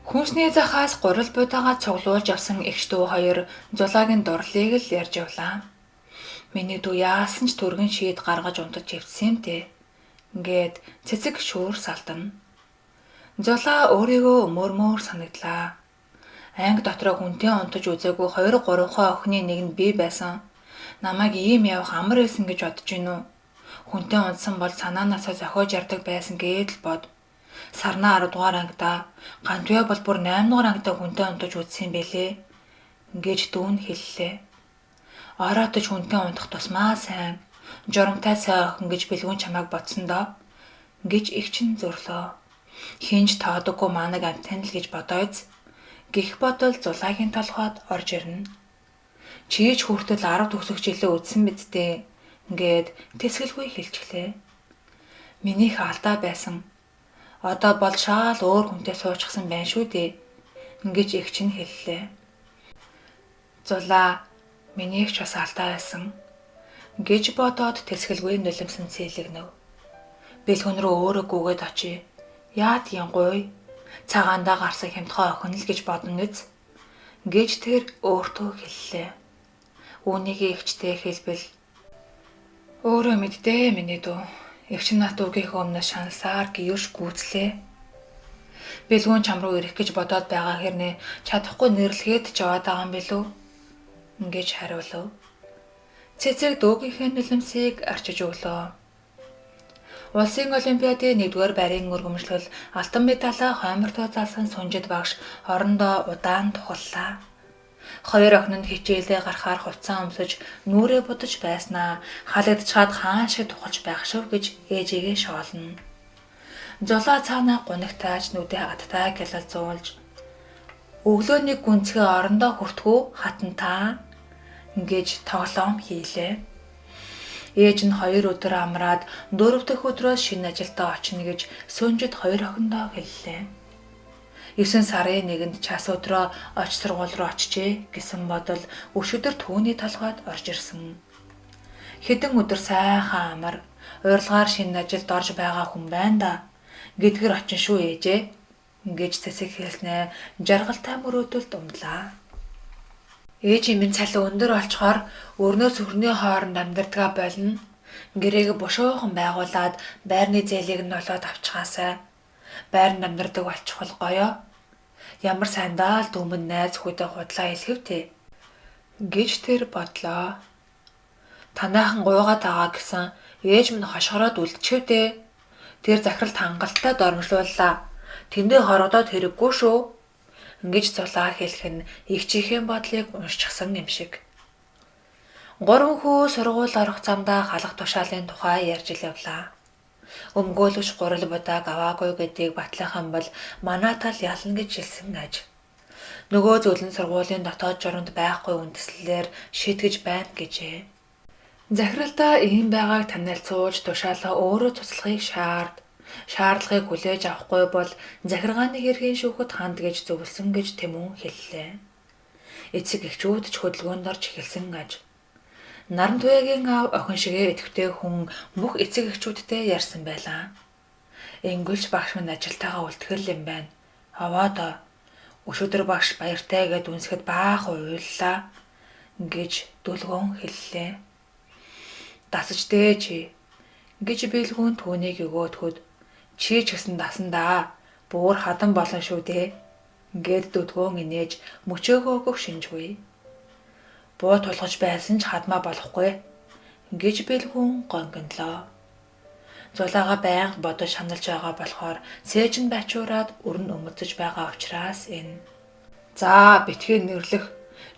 Хүнсний захаас гурал будаагаа цуглуулж авсан эгч дүү 2 зулаагийн дурлалыг л ярьж явлаа. Миний дүү яасан ч түргэн шийд гаргаж унтаж явцсан юм те. Ингээд цэцэг шүүр салтана. Зулаа өөрийгөө мөрмөр санагдлаа. Анги дотроо хүнтэй унтаж үзээгүй 2-3 охины нэг нь би байсан. Намайг ийм явах амар байсан гэж бодож гин үү? Хүнтэй унтсан бол санаанаасаа зохиож ярддаг байсан гээд л бод. Сарнаа 10 дугаар ангидаа, Гантвэ бол бүр 8 дугаар ангидаа хүнтэй унтаж үзсэн бэлээ. Ингэж дүүн хэллээ. Ороотож хүнтэй унтах тусмаа сайн. Жоромтай цай охин гэж бэлгүүн чамайг бодсон доо. Гэж их чин зөрлөө. Хинж тоодоггүй манаг антен л гэж бодоёц. Гэх бодол зулаагийн толгойд орж ирнэ. Чийж хүртэл 10 төгсөх жилээ үдсэн бидтэй. Ингээд тэсгэлгүй хэлчихлээ. Минийх алдаа байсан. Одоо бол шаал өөр хүнтэй суучихсан байх шүү дээ. Ингэж их чин хэллээ. Зулаа минийх ч бас алдаа байсан. Гэж бодоод тэсгэлгүй нулимсан цээлэгнэв. Бэлгүн рүү өөрөө гүгээд очие. Яа тийм гуй? Цагаандаа гарсан хямдхан охин л гэж бодно үз. Гэж тэр өөртөө хэллээ. Үүнийг эгчтэй хэлбэл өөрөө мэддээ миний дүү. Эгч нат үгийнхээ өмнө шансаар гүйж гүйцлээ. Бэлгүүн чам руу ирэх гэж бодоод байгаа хэрнээ чадахгүй нэрлэхэд ч яваад байгаа юм билүү? Ингэж хариулв. Цэцэг дүүгийнхээ нулимсыг арчиж өглөө. Улсын олимпиадын 1-р байрын өргөмжлөл алтан медалаа хоймортой залсан сунжид багш орондоо удаан тухаллаа. 2 охин нь хичээлээ гарахаар хувцас өмсөж нүрээ будаж байснаа халагдчихад хаан шиг тухалж байх шив гэж ээжигээ шоолно. Зулаа цаанаа гунигтааж нүдээ адтай гялалзуулж өглөөний гүнзгий орондоо хүртгүү хатантаа ингэж тоглоом хийлээ. Ээж нь 2 өдөр амраад 4 дахь өдрөөс шинэ ажилдаа очно гэж Сүнжид 2 охиндоо хэллээ. 9 сарын 1-нд час өдрөө оч сургууль руу очижээ гэсэн бодол өчигдөр түүний толгойд орж ирсэн. Хэдэн өдөр сайхан амар урилгаар шинэ ажилд орж байгаа хүн байна да. Гэдгэр очин шүү ээжээ гэж цэцэг хэлснээ жаргалтай мөрөөдөлд умдлаа. Ээжийн минь цалин өндөр болчхоор өрнөөс өрнөө хооронд амьдардаг болно. Гэрээг бушуухан байгуулад байрны зээлийг нь олоод авчихаасай. Байранд амьдардаг болчихвол гоёо. Ямар сайндаа л дүүмэд найз хүйтэй худлаа хэлхэвтэй гэж тэр бодлоо. Танайхан гуйгаад байгаа гэсэн ээж минь хошгороод үлдчихвдээ. Тэр захиралд хангалттай дормжлууллаа. Тэндээ хорогдоод хэрэггүй шүү. Ингэж зулаа хэлэх нь их чихийн бодлыг уншчихсан юм шиг. 3 хүү сургууль орох замдаа халах тушаалын тухай ярьж ил явлаа. Өмгөөлөгч гурал будааг аваагүй гэдгийг батлах юм бол манай тал ялна гэж хэлсэн аж. Нөгөө зөвлөн сургуулийн дотоод журамд байхгүй үндэслэлээр шийтгэж байна гэжээ. Захиралдаа ийм байгааг танилцуулж тушаалаа өөрөө туслахыг шаардлагыг хүлээж авахгүй бол захиргааны хэргийн шүүхэд ханд гэж зөвлөсөн гэж Тэмүн хэллээ. Эцэг эхчүүд ч хөдөлгөөнд орж эхэлсэн аж. Наран туяагийн аав охин шигээ идэвхтэй хүн бүх эцэг эхчүүдтэй ярьсан байлаа. Энгүүлж багш минь ажилтайгаа үлтгэл юм байна. Аваа доо. Өшөөдөр багш баяртай гэд үнсгэд баах уйллаа гэж дүлгөөн хэллээ. Дасаж дээ чи гэж бэлгүүн түүнийг өгөөдхөд чи ч гэсэн дасандаа бүр хадан болно шүү дээ гэд дүлгөөн инээж мөчөөгөө өгөх шинжгүй. Буу тулгаж байсан ч хадмаа болохгүй гэж бэлгүүн гонгонлоо. Зулаага байнга бодож ханалж байгаа болохоор сээж нь бачуураад өрн өмөрдөж байгаа учраас энэ. За битгий нэрлэх.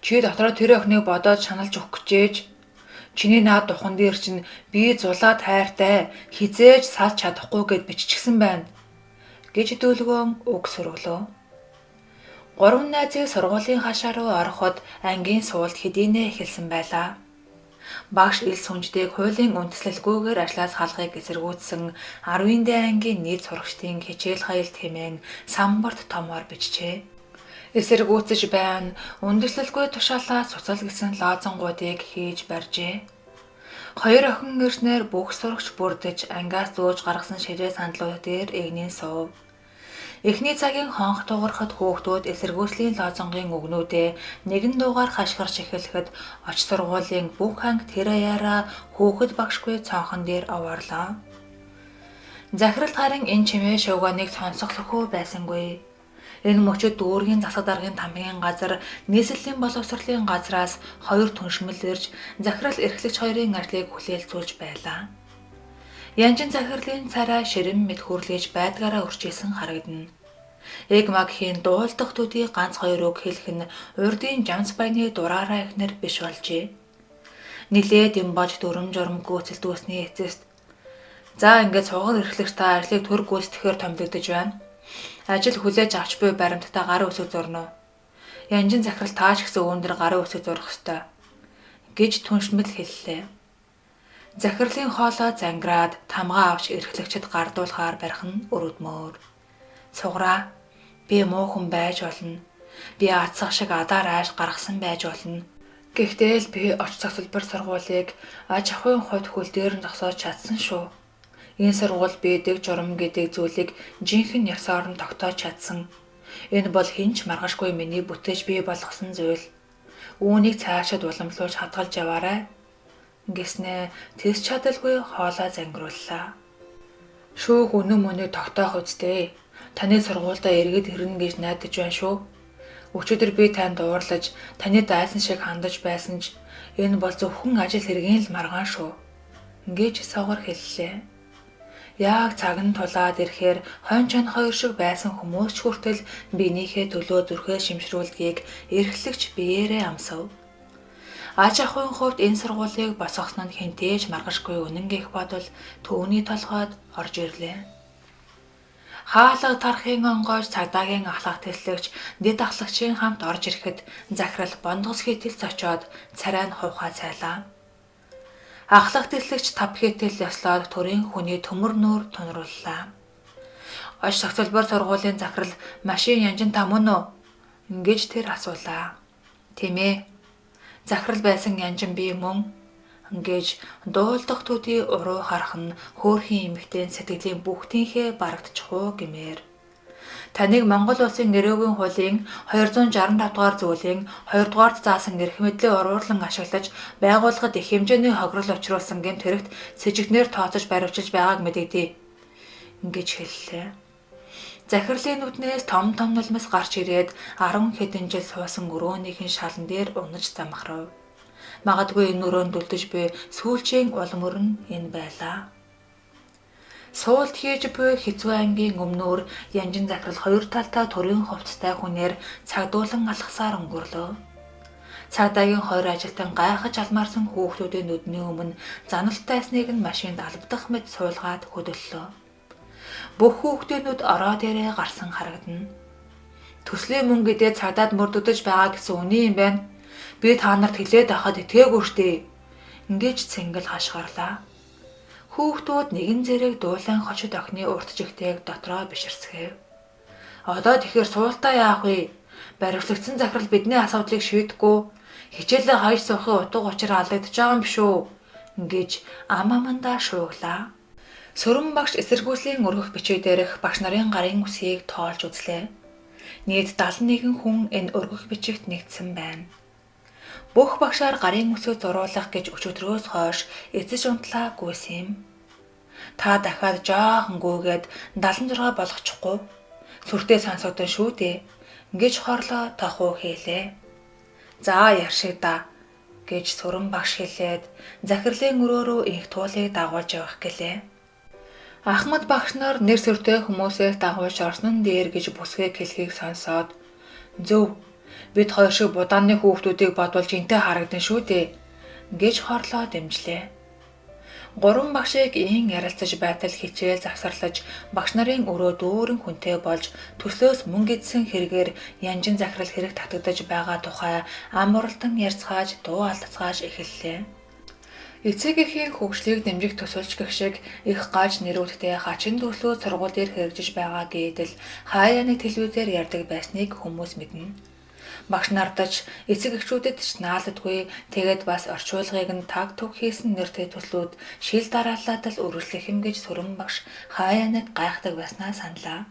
Чи дотроо тэр охиныг бодоод шаналж өгөх гэжээж. Чиний наад духан дээр чинь би зулаа тайртай хизээж салж чадахгүй гэд биччихсэн байна гэж дүүлгөөн үг сөрөглөө. 3 найзыг сургуулийн хашаа руу ороход ангийн суулт хэдийнэ эхэлсэн байлаа. Багш ил сүнждэг хуулийн үндэслэлгүйгээр ажлаас халахыг эсэргүүцсэн 10-д ангийн нийт сурагчдын хичээл хаялт хэмээн самбарт томоор бичжээ. Эсэргүүцэж байна, үндэслэлгүй тушаалаа суцал гэсэн лоозонгуудыг хийж барьжээ. 2 охин ирснээр бүх сурагч бүрдэж ангиас зөөж гаргасан ширээ сандлууд дээр эгнэн суув. Эхний цагийн хонх дуурахад хүүхдүүд эсэргүүцлийн лоозонгийн үгнүүдээ нэгэн дуугаар хашгирч эхлэхэд оч сургуулийн бүх анги тэр аяараа хүүхэд багшгүй цонхон дээр овоорлоо. Захирал харин энэ чимээ шууганыг сонсохлохгүй байсангүй. Энэ мөчөд дүүргийн засаг даргын тамгийн газар нийслэлийн боловсролын газраас 2 түншмэл ирж захирал эрхлэгч хоёрын ажлыг хүлээлцүүлж байлаа. Янжин захирлын царай ширэн мэд хүрлээж байдгаараа өрчээсэн харагдана. Эгмагхийн дуулдах төдий ганц 2 үг хэлэх нь урдын жамц баяны дураараа ихнэр биш болжээ. Нилээд юм бож дүрм журм гүйцэлдүүлсний эцэст за ингээд цугар эрхлэгч та ажлыг төр гүйцэтгэхээр томилогдож байна. Ажил хүлээж авч буй баримттай гарын үсэг зурна уу? Янжин захирал тааш гэсэн үүндэр гарын үсэг зурах ёстой гэж түншмэл хэллээ. Захирлын хоолой зангираад тамгаа авч эрхлэгчэд гардуулахаар барих нь өрөвдмөр. Сугараа би муу хүн байж болно. Би атсах шиг адаар ааш гаргасан байж болно. Гэхдээ л би оч цогцлбор сургуулийг аж ахуйн хувьд хөл дээр нь зогсоож чадсан шүү. Энэ сургууль биедэг журам гэдэг зүйлийг жинхэнэ ёсоор нь тогтоож чадсан. Энэ бол хинч маргашгүй миний бүтээж бий болгосон зүйл. Үүнийг цаашид уламжлуулж хадгалж яваарай гэснээ тэс чадалгүй хоолой зангирууллаа. Шүүх үнэн мөнийг тогтоох үстэй. Таны сургуультай эргээд ирнэ гэж найдаж байна шүү. Өчигдөр би танд уурлаж, таны дайсан шиг хандаж байсан ч энэ бол зөвхөн ажил хэргийн л маргаан шүү гэж согор хэллээ. Яг цаг нь тулаад ирэхээр хонь чон 2 шиг байсан хүмүүс ч хүртэл биенийхээ төлөө зүрхээ шимшрүүлдгийг эрхлэгч биеэрээ амсав. Аж ахуйн хувьд энэ сургуулийг босгосон нь хинтээж маргашгүй үнэн гэх бодол түүний толгойд орж ирлээ. Хаалга тархын онгойж цагдаагийн ахлах тэслэгч дэд ахлагчийн хамт орж ирэхэд захирал бондгос хитэлц очоод царай нь хувхаа цайлаа. Ахлах тэслэгч Тавхетэл яслаад төрийн хүний төмөр нүүр тунрууллаа. Ош цагцолбор сургуулийн захирал машин янжин та мөн үү? Ингэж тэр асуулаа. Тийм ээ. Захирал байсан янжин би мөн. Ингэж дуулдах төдий уруу харах нь хөөрхийн эмэгтэй сэтгэлийн бүгдийнхээ барагдчихуу гэмээр. Таныг Монгол улсын нэрөөгийн хуулийн 265 дугаар зүйлийн 2 дугаарт заасан эрх мэдлээ уруулан ашиглаж байгууллагад их хэмжээний хохирол учруулсан гэмт хэрэгт сэжигтнээр тооцож баривчилж байгааг мэдэгдэе. Ингэж хэллээ. Захирлын нүднээс том нулимс гарч ирээд 10 хэдэн жил суусан өрөөнийхэн шалан дээр унаж замхрав. Магадгүй энэ өрөөнд үлдэж буй сүүлчийн улам өрн энэ байлаа. Суулт хийж буй Хэцүү аймгийн өмнөр янжин захирал хоёр талдаа төрийн хувцастай хүнээр цагдуулан алхасаар өнгөрлөө. Цагдаагийн хоёр ажилтан гайхаж алмаарсан хүүхдүүдийн нүдний өмнө заналтай эснэг нь машинд албадах мэт суулгаад хөдөллөө. Бүх хүүхдүүд ороо дээрээ гарсан харагдана. Төслийн мөнгө идээд цагдаад мөрдөгдөж байгаа гэсэн үний юм байна. Би та нарт хэлээд байхад итгээгүй штэ. Ингэж цэнгэл хашгирлаа. Хүүхдүүд нэгэн зэрэг дуулан хочид охины урт жигтэйг дотроо биширсгэв. Одоо тэгэхээр суултаа яах вэ? Баривчлагдсан захирал бидний асуудлыг шийдэхгүй хичээлээ хаяж суухын утга учир алдагдаж байгаа юм биш үү? Ингэж амандаа шууглаа. Сүрэн багш эсэргүүцлийн өргөх бичиг дээрх багш нарын гарын үсгийг тоолж үзлээ. Нийт 71 хүн энэ өргөх бичигт нэгдсэн байна. Бүх багшаар гарын үсийг зуруулах гэж өчигдрөөс хойш эцэж унтлаа гүйсэн юм. Та дахиад жаахан гүйгээд 76 болгочихгүй. Сүртэй сонсогдсон шүү дээ. Гэж хорлоо тохуу хийлээ. За яршиг да гэж сүрэн багш хэлээд захирлын өрөө рүү их туулыг дагуулж явах гэлээ. Ахмад багш нар нэр сүртэй хүмүүсээс дагуулж орсон дээр гэж бүсгээ хэлхийг сонсоод зөв бид хоёр шиг будааны хүүхдүүдийг бодвол жинтэй харагдан шүү дээ гэж хорлоо дэмжлээ. Гурван багшийг ийн ярилцаж байтал хичээл завсарлаж багш нарын өрөө дүүрэн хүнтэй болж төслөөс мөнгө идсэн хэрэгээр янжин захирал хэрэг татагдаж байгаа тухай ам уралдан ярьцгааж дуу алдацгааж эхэллээ. Эцэг эхийн хөгжлийг дэмжих төсөлч гэх шиг их гаж нэрүүдтэй хачин төслөө сургууль дээр хэрэгжиж байгаа гэдэл хаяа нэг телевизээр ярьдаг байсныг хүмүүс мэднэ. Багш нардаж эцэг эхчүүдэд ч наалдаггүй тэгээд бас орчуулгыг нь таг туг хийсэн нэртэй төслүүд шил дараалаад л үргэлжлэх юм гэж сүрэн багш хаяа нэг гайхдаг байснаа саналаа.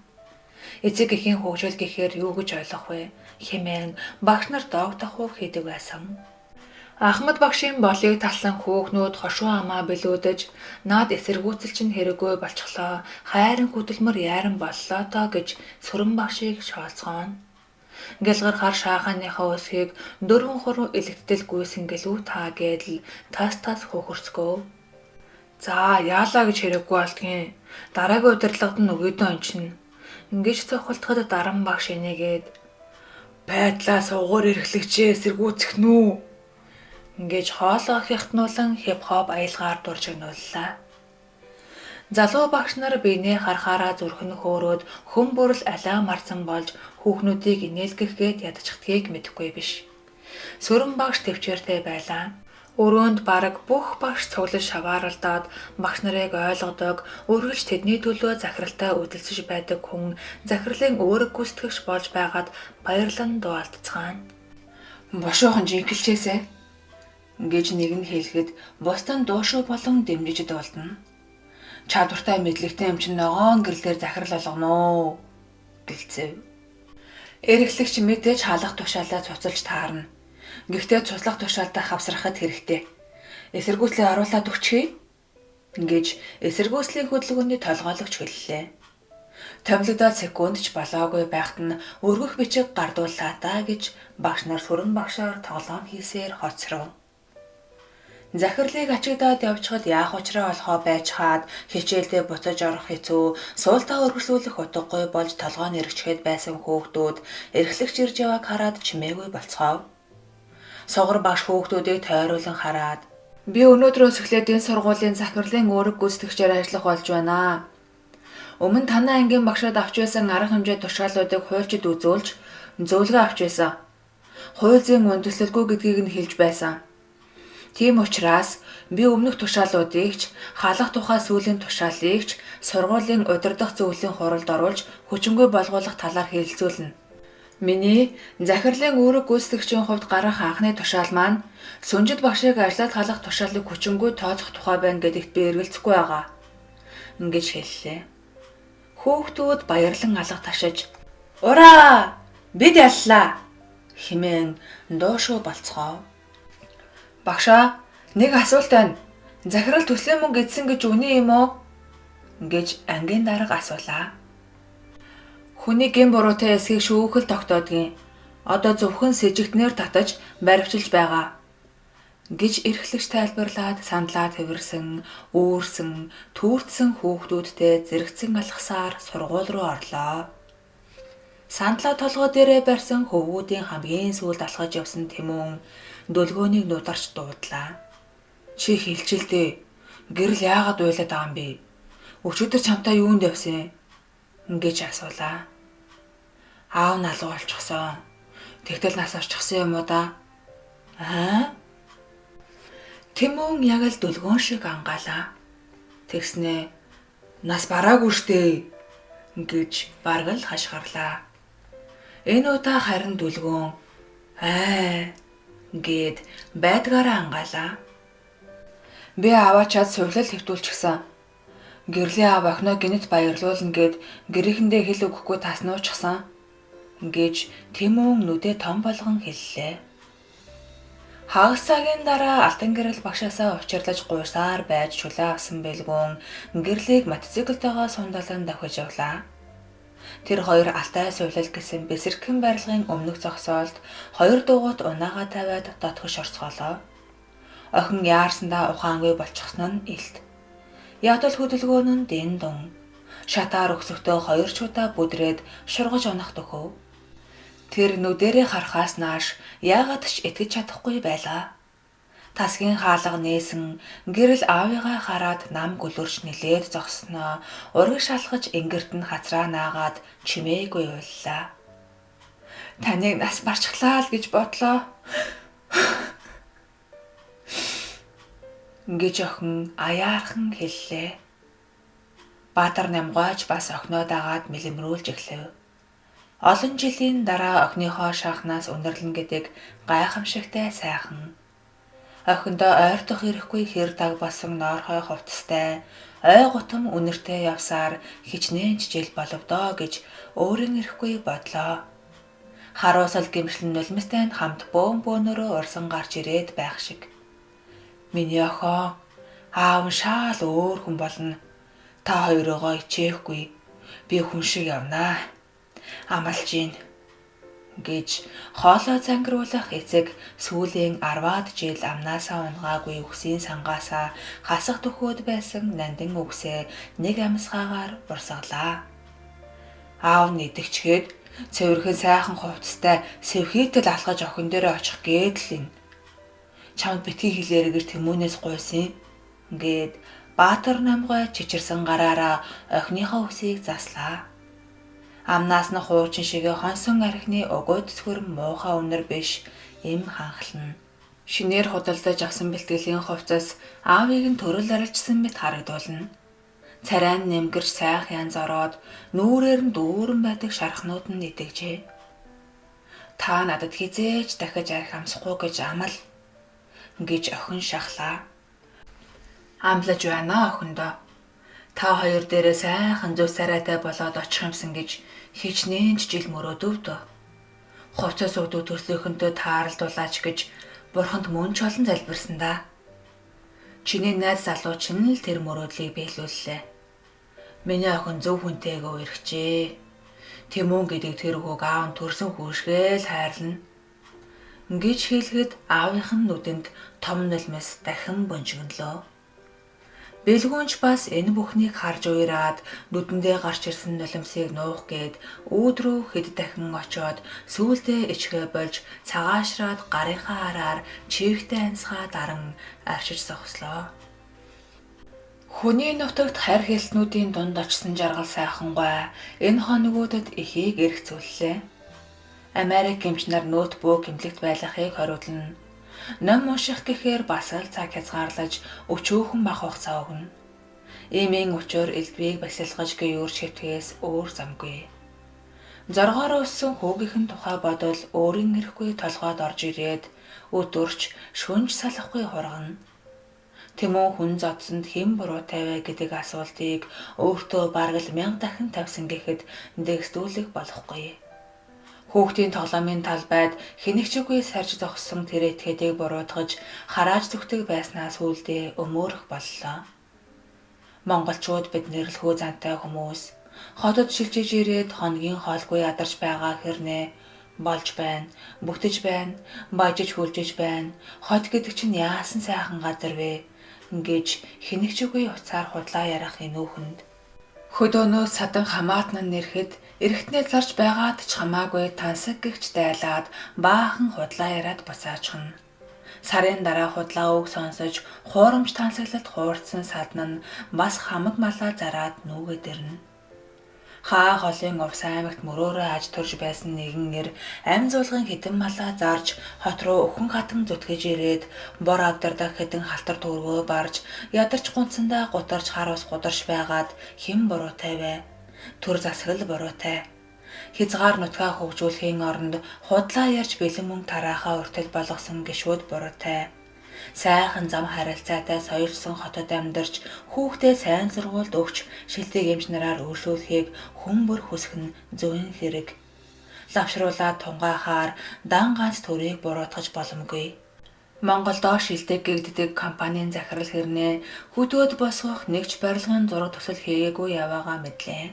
Эцэг эхийн хөгжил гэхээр юу гэж ойлгох вэ? Хэмээн багш нар доогдохуу хийдэг байсан. Ахмад багшийн болыг талсан хүүхнүүд хошуу амаа билүүдэж наад эсэргүүцэл чинь хэрэггүй болчихлоо. Хайрын хөдөлмөр яаран боллоо тоо гэж сүрэн багшийг шоолцгооно. Гэлгархаар шаахааныхаа өсгийг 4 хуруу элэгтэл гүйсэн гэлүү таа гэдэл тас хөөхөрцгөө. За яалаа гэж хэрэггүй болдгийн. Дараагийн удирдлагад нь өгөөдөө ончно. Ингэж цохолтоход даран багш энийгээд байдлаа суугаар эрхлэгчээ эсэргүүцэх нү гэж хоолоо хятнуулан хипхоп аялгаар дурж өгнүүллээ. Залуу багш нар биенээ харахаараа зүрхэн хөөрөөд хүн бүрл алаа марсан болж хүүхнүүдийг инээлгэхгээд ядчихдгийг мэдэхгүй биш. Сүрэн багш төвчээртэй байлаа. Өрөөнд бараг бүх багш цуглаж шавааралдаад багш нарыг ойлгодог, үргэлж тэдний төлөө захиралтай үдэлсэж байдаг хүн захирлын өөрөг гүйцэтгэгч болж байгаад баярлан дуалдцгаана. Бошоохон жингэлчээсэ гэж нэг нь хэлэхэд бусдын дуушуу болон дэмжиж дуулдана. Чадвартай мэдлэгтэй юм чинь ногоон гэрлээр захирал болгоно гэлцэв. Эрхлэгч мэдээж халах тушаалаа цуцалж таарна. Гэхдээ цуслах тушаалдаа хавсрахад хэрэгтэй. Эсэргүүцлээ оруулаад өгчихье гэж эсэргүүцлийн хөдөлгөөний толгойлогч хэллээ. Томилогдоод секунд ч болоогүй байхад нь өргөх бичиг гардууллаа даа гэж багш нар сүрэн багшаар тоглоом хийсээр хоцров. Захирлыг ачигдаад явчихад яах учраа болохоо байж хаад хичээлдээ буцаж орох хэцүү, суултаа өргөжлүүлэх утгагүй болж толгойн эргчгээд байсан хүүхдүүд эрхлэгч ирж явааг хараад чимээгүй болцгоо. Сугар багш хүүхдүүдийг тойруулан хараад би өнөөдрөөс эхлээд энэ сургуулийн захирлын үүрэг гүйцэтгэгчээр ажиллах болж байна. Өмнө танай ангийн багшаад авч байсан арга хэмжээ тушаалуудыг хуульчид үзүүлж зөвлөгөө авч байсан. Хууль зүйн үндэслэлгүй гэдгийг нь хэлж байсан. Тийм учраас би өмнөх тушаалуудыг ч халах тухай сүүлийн тушаалыг ч сургуулийн удирдах зөвлөлийн хуралд оруулж хүчингүй болгуулах талаар хэлэлцүүлнэ. Миний захирлын үүрэг гүйцэтгэгчийн хувьд гарах анхны тушаал маань сүнжид багшийг ажлаад халах тушаалыг хүчингүй тооцох тухай байна гэдэгт би эргэлзэхгүй байгаа. Ингэж хэллээ. Хүүхдүүд баярлан алга ташиж "Ураа! Бид яллаа!" хэмээн дуушгүй болцгоо. "Багшаа, нэг асуулт байна. Захирал төслийн мөнгө эдсэн гэж үнэн юм уу?" гэж ангийн дарга асуулаа. "Хүний гин буруутай эсхийг шүүхэл тогтоодгийн. Одоо зөвхөн сэжигтнээр татаж баривчилж байгаа." гэж эрхлэгч тайлбарлаад сандлаа тэрвэрсэн, үүрсэн, түүртсэн хүүхдүүдтэй зэрэгцэн алхасаар сургууль руу орлоо. Сандлаа толгой дээрээ барьсан хөвгүүдийн хамгийн сүүлд алхаж явсан Тэмүн дөлгөөнийг нударч дуудлаа. "Чи хэлчихэлдээ. Гэрэл яагаад уйлаад байгаа юм бэ? Өчигдөр чамтай юунд явсан?" гэж асуулаа. "Аав нь алга болчихсон. Тэгтэл нас орчихсон юм уу да?" "Аа?" Тэмүн яг л дөлгөөн шиг ангаалаа. Тэгснээ "Нас бараагүй штэ" гэж бараг л хашгирлаа. Энэ удаа харин дөлгөөн "Аа" гэд байдгаараа ангаалаа. "Би аваачаад сувлал хэвтүүлчихсэн. Гэрлийн аав охиноо гинэт баярлуулна гэд гэрээхэндээ хэл өгөхгүй таснуучихсан" гэж Тэмүн нүдээ том болгон хэллээ. Хагас цагийн дараа алтан гэрэл багшаасаа учирлаж гуйсаар байж чулаа авсан бэлгүүн гэрлийг мотоциклтойгоо сундалан давхиж явлаа. Тэр хоёр алтай сувлал гэсэн бэсэрхэн барилгын өмнөх зогсоолд хоёр дугуйт унаагаа тавиад дотгош орцгоолоо. Охин яарсандаа ухаангүй болчихсон нь илт. Ядал хөдөлгөөн нь дэн дун. Шатаар өксөктөө хоёр чудаа бүдрээд шургаж унах дөхөв. Тэр нүдэрээ харахаас нааш яагаад ч итгэж чадахгүй байлаа. Тасгийн хаалга нээсэн гэрэл аавыгаа хараад нам гөлөрч нилээд зогсноо ураг шалгаж ингэрт нь хацраа наагаад чимээгүй уйллаа. "Таныг нас барчихлаа л гэж бодлоо" гэж охин аяархан хэллээ. Баатар Намгайч бас охиноо дагаад мэлэмрүүлж эхлэв. Олон жилийн дараа охиныхоо шахнаас үнэрлэн гэдэг гайхамшигтай сайхан. Охиндоо ойртох ирэхгүй хэр даг болсон ноорхой хувцастай, ой гутам үнэртэй явсаар хичнээн жил болов доо гэж өөрийн ирэхгүй бодлоо. Харуусал гимшлэн нулимстай нь хамт бөөн бөөнөрөө урсан гарч ирээд байх шиг. "Миний охин, аав нь шаал өөр хүн болно. Та хоёроо ичээхгүй. Би хүн шиг явнаа. Амлаж гин" гэж хоолой зангируулах эцэг сүүлийн 10-аад жил амнаасаа унгаагүй үхсийн сангаасаа хасах төхөөд байсан нандин үгсээ нэг амсгаагаар урсгалаа. Аав нь идэгчгээд цэвэрхэн сайхан хувцастай сэвхийтэл алхаж охин дээрээ очих гээдлэн. "Чамд битгий хэлээрэ гэр Тэмүнээс гуйсан" гэд Баатар Намгай чичирсэн гараараа охиныхоо үсийг заслаа. Амнаас нь хуучин шигээ хонсон архины өгөөдсгөр муухай үнэр биш эм ханхлан. Шинээр худалдаж авсан бэлтгэлийн хувцас аавыг нь төрөл арилжсан мэт харагдуулна. Царай нь нэмгэрч сайх янз ороод нүүрээр нь дүүрэн байдаг шархнууд нь идэвжээ. "Та надад хизээж дахиж арх амсахгүй гэж амал" гэж охин шахлаа. "Амлаж байна охиндоо. Та хоёр дээрээ сайхан зөв сарайтай болоод очих юмсан гэж хичнээн жил мөрөөдөв дөө. Хувцас өгдөг төслийнхөнтэй тааралдуулаач гэж бурханд мөн ч олон залбирсан да. Чиний найз залуу чинь л тэр мөрөөдлийг биелүүллээ. Миний охин зөв хүнтэйгөө ирчээ. Тэмүн гэдэг тэр хүүг аав нь төрсөн хүүшгээл хайрлна" гэж хэлэхэд аавынх нь нүдэнд том нулимс дахин бунжигнлоо. Бэлгүүнч бас энэ бүхнийг харж уяраад нүдэндээ гарч ирсэн нулимсыг нуух гээд өөдрөө хэд дахин очоод сүүлдээ ичгээ болж цагаашраад гарынхаа араар чивхтэй ансгаа даран арчиж зогслоо. Хүний нутагт харь хэлтнүүдийн дунд очсон жаргал сайхан гой энэ хоногудад ихийг эргцүүллээ. Америк гэмч нар ноутбук гэмлэгт байлгахыг хориглоно. Ном унших гэхээр бас л цаг хязгаарлаж өчөөхөн бах хугацаа өгнө. Иймийн учир элдвийг басилгаж гүйр шивтгэхээс өөр замгүй. Зоргоор өссөн хүүгийнхэн тухай бодвол өөрийн эрэхгүй толгойд орж ирээд өдөрч шүнж салахгүй хургана. Тэмүүн хүн зодсонд хэн буруутай вэ гэдэг асуултыг өөртөө бараг л 1000 дахин тавьсан гэхэд дэгсдүүлэх болохгүй. Хүүхдийн тоглоомын талбайд хэнэгчгүй сарж зогссон тэр этгээдийг буруутгаж харааж зүгтэг байснаас үлдээ өмөөрөх боллоо. Монголчууд бид нэрлэхүү зантай хүмүүс. Хотод шилжиж ирээд хоногийн хоолгүй ядарч байгаа хэрнээ болж байна, бүтэж байна, баяжиж хүлжиж байна. Хот гэдэг чинь яасан сайхан газар вэ гэж хэнэгчгүй уцаар худлаа ярах энүүхэнд. Хөдөөнөөс садан хамаатан нэрэхэд эргэтнээ зарж байгаад ч хамаагүй тансаг гихч дайлаад баахан худлаа яриад буцаачхна. Сарын дараа худлаа үг сонсож хуурамч тансаглалд хуурцсан садна нь бас хамаг малаа зараад нүгэд ирнэ. Хаа холын Увс аймагт мөрөөрөө аж турж байсан нэгэн нэр амь зуулгын хідэн малаа зарж хот руу өхөн хатан зүтгэж ирээд бор авдардаг хідэн халтар төргөө барж ядарч гунцсандаа гутарч хар ус гударч байгаад хэн буруутай вэ? Төр засаг л буруутай. Хязгаар нутгаа хөгжүүлэхийн оронд худлаа ярьж бэлэн мөнгө тараахаа уртал болгосон гишүүд буруутай. Сайхан зам харилцаатай соёлсон хотод амьдарч хүүхдээ сайн сургуульд өгч шилдэг эмч нараар өршүүлэхийг хүн бүр хүсэх нь зүйн хэрэг. Лавшруулаад тунгаахаар дан ганц төрийг буруутгаж боломгүй. Монголдоо шилдэг гэгддэг компанийн захирал хэрнээ хөдөөд босгох нэгч барилгын зураг төсөл хийгээгүй яваагаа мэдлээ.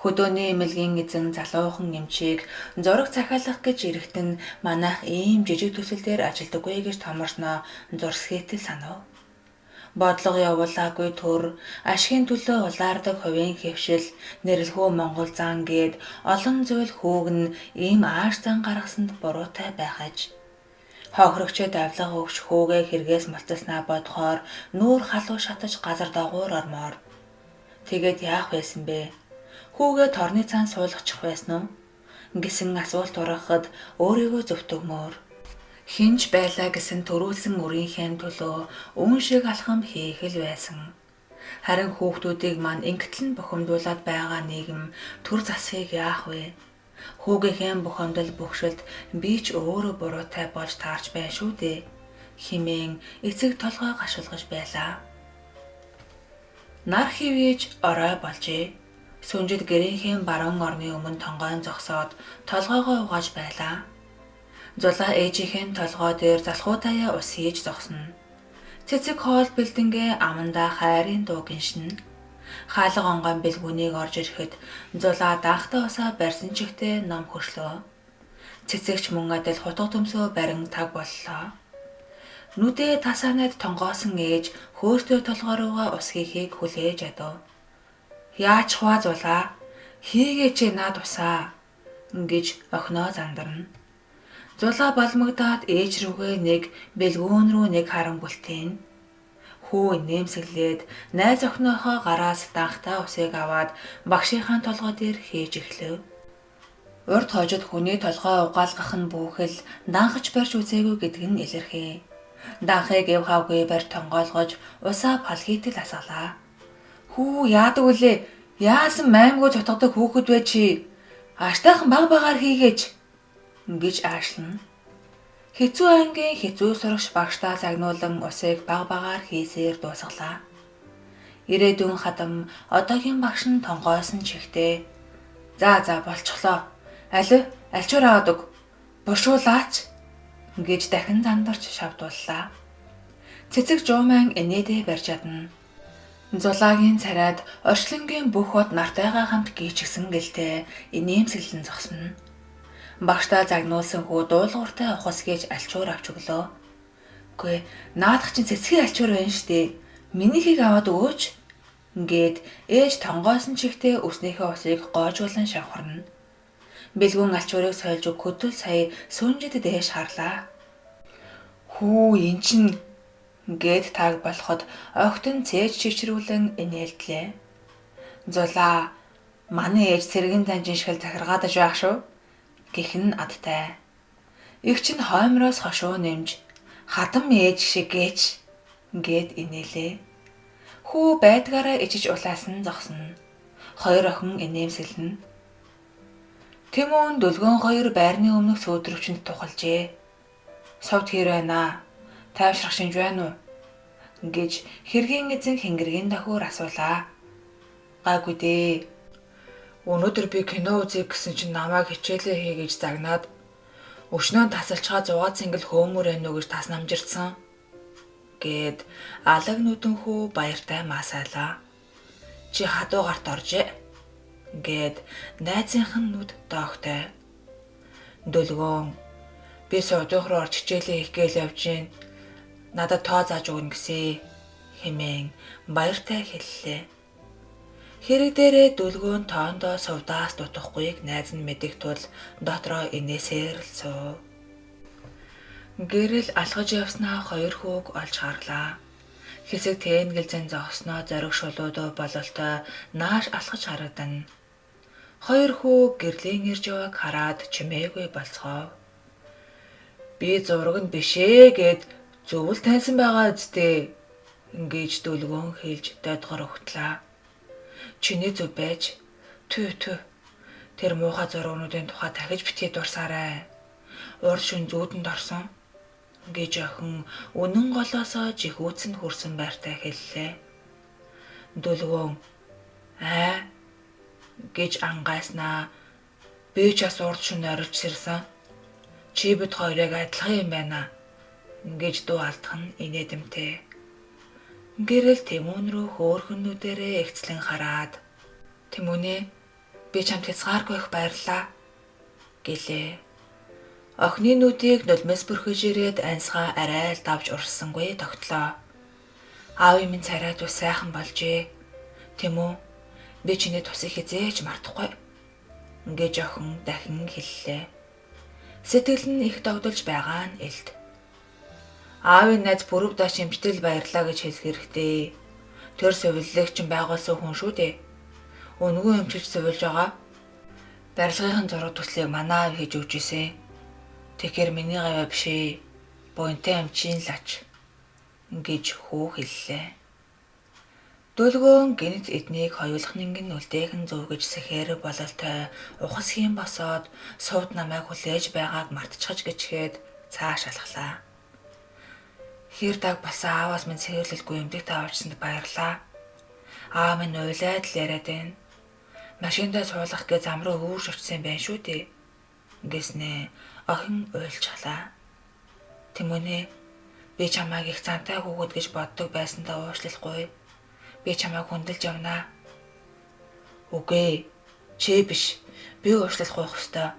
Хөдөөний эмнэлгийн эзэн залуухан эмчийг зураг захиалах гэж ирэхтэн манайх ийм жижиг төсөл дээр ажилдаггүй гэж томорсноо зурсхийтэл санав. Бодлого явуулаагүй төр, ашигын төлөө улаардаг хувийн хэвшил, нэрлэхүү Монгол зан гээд олон зүйл хүүгэн ийм ааш зан гаргасанд буруутай байхаж. Хохирогчд авлага өгч хүүгээ хэрэгээс мулцаснаа бодохоор нүүр халуу шатаж газар дагуур ормоор. Тэгээд яах байсан бэ? Хүүгээ торны цаан суулгачих байсан уу? Гэсэн асуулт ургахад өөрийгөө зөвтгмөр. Хинж байлаа гэсэн төрүүлсэн үрийнхээ төлөө үн шиг алхам хийх л байсан. Харин хүүхдүүдийг мань ингэтэл нь бухимдуулаад байгаа нийгэм төр засхийг яах вэ? Хүүгийнхээ бухимдал бөхшөлд би ч өөрөө буруутай болж таарч байна шүү дээ. Химэн эцэг толгой гашуулгаж байлаа. Нар хивээж орой болжээ. Сүнжид гэрийнхээ баруун орны өмнө тонгойн зогсоод толгойгоо угааж байлаа. Зулаа ээжийнхээ толгой дээр залхуутаяа ус хийж зогсно. Цэцэг хоол бэлдэнгээ амандаа хайрын дуу гиншин. Хаалга онгойн бэлгүүнийг орж ирэхэд зулаа даахтаа усаа барьсан чихтэй ном хөшлөө. Цэцэгч мөн адил хутга төмсөө барин таг боллоо. Нүдээ тасаанад тонгоосон ээж хөөстөө толгой руугаа ус хийхийг хүлээж адав. Яач хваа зулаа? Хийгээч наад усаа гэж охиноо зандарна. Зулаа балмагдаад ээж рүүгээ нэг, бэлгүүн рүү нэг харан бүлтэн. Хүү нэмсэглээд найз охиноохоо гараас даахтаа усыг аваад багшийнхаа толгой дээр хийж эхлэв. Урд хожид хүний толгой угаалгах нь бүхэл данхаж барьж үзээгүй гэдэг нь илэрхий. Данхыг эв хавгүй барь тонгоолгож усаа палхитэл асгалаа. Хүү яадаг үлээ? Яасан маймгүй цутгадаг хүүхэд вэ чи? Аштайхан баг багаар хийгээч гэж аашлна. Хэцүү ангийн хэцүү сурагч багштаа загнуулан усыг баг багаар хийсээр дуусгалаа. Ирээдүйн хадам одоогийн багш нь тонгоосон чихтэй. За болчихлоо. Альчуур аваад өг. Бушуулаач гэж дахин зандарч шавдууллаа. Цэцэг жуумайн энэдээ барьж чадна. Зулаагийн царайд орчлонгийн бүх хот нартайгаа хамт гүйчихсэн гэлтэй инээмсэглэн зогсно. Багштаа загнуулсан хүү дуулууртай ухас гэж альчуур авч өглөө. Үгүй наадах чинь цэцгийн альчуур байна штэ. Минийхийг аваад өгөөч гээд ээж тонгоосон чихтэй өснийхээ усыг гоожуулан шавхарна. Бэлгүүн альчуурыг сольж өгөхөд сая сүнжид дээш харлаа. Хүү эн чин гээд тааг болоход огтон цээж чичрүүлэн инээлтлээ. Зулаа манай ээж сэргэн данжин шиг захиргаадаж байх шүү гэх нь адтай. Их чинь хоймроос хошуу нэмж Хадам ээж шиг гээч гэд инээлээ. Хүү байдгаараа ичиж улаасан зогсно. Хоёр охин инээмсэглэнэ. Тэмүн Дүлгөөн хоёр байрны өмнөх сөөдрөвчөнд тухалжээ. Совд хэр байна? Тайвшрах шинж байна уу? Гэж хэргийн эзэн Хингэргийн дохиор асуулаа. Гайгүй дээ. Өнөөдөр би кино үзье гэсэн чинь намайг хичээлээ хий гэж загнаад өшнөө тасалчгаа 6 цингэл хөөмөр байна уу гэж тас намжирдсан. Гэд алаг нүдэн хүү баяртай масаалаа. Чи хадуу гарт оржээ. Гэд найзынхан нүд доогтой. Дүлгөөн би сувдуух руу орж хичээлээ хийх гээл явж гин. Надад тоо зааж өгнө гэсэ хэмээн баяртай хэллээ. Хэрэг дээрээ Дүлгөөн тоондоо сувдаас дутахгүйг найз нь мэдэх тул дотроо инээсээр л суув. Гэрэл алхаж явснаа хоёр хүүг олж харлаа. Хэсэг тэнгэлзэн зогсноо зориг шулуудаа бололтой нааш алхаж харагдана. Хоёр хүү гэрлийн ирж яваг хараад чимээгүй болцгоо. Би зураг нь бишээ гэд зөвл таньсан байгаа үсттэй. Ингэж Дүлгөөн хэлж дайдгар өгтлээ. Чиний зөв байж түү тэр муухай зургуудын тухай дахиж битгий дурсаарай. Урд шүн зүүдэнд орсон гэж охин үнэн голоосоо жихүүцэн хүрсэн байртай хэллээ. Дүлгөөн гэж ангааснаа би ч бас урд шүн орилж сэрсэн. Чи бид хоёрыг адилхан юм байна гэж дуу алдах нь инээдэмтэй. Гэрэл Тэмүн рүү хөөхнүүдээрээ ихцлэн хараад Тэмүнээ би чамд хязгааргүй их баярлаа гэлээ. Охины нүдийг нулимс бүрхэж ирээд аньсгаа арай л давж урссангүй тогтлоо. Аавын минь царайд ус сайхан болжээ. Тэмүн би чиний тусыг хизээж мартахгүй гэж охин дахин хэллээ. Сэтгэл нь их догдолж байгаа нь элд. Аавын найз бүрөв даш эмчтэл баярлаа гэж хэлэх хэрэгтэй. Тэр сувиллагч байгуулсан хүн шүү дээ. Өнгөө эмчилж сувилж байгаа. Барилгын зураг төслийг манай аав хийж өгч ирсэн. Тэгэхээр миний гавь бишээ. Буянтай эмчийн лач гэж хүү хэллээ. Дүлгөөн гинт эднийг хоёулах нэгэн үлдээхэн зөв гэж сэхээр бололтой ухас хийм босоод сувд намайг хүлээж байгааг мартчихаж гिचгээд цааш алхлаа. Хэр даг болсон ааваас минь сэрэлэлгүй эмдэгт авчсанд баярлаа. Аав минь уйлаад л яриад байна. Машиндаа суулгах гэж зам руу өөрч очсон байх шүү дээ. Гэснээ охин уйлчглаа. Тэмүнээ би чамайг их зантай хүүхэд гэж боддог байсандаа уушлахгүй. Би чамайг хүндэлж явнаа. Үгүй чи биш. Би уушлахгүй хөстэй.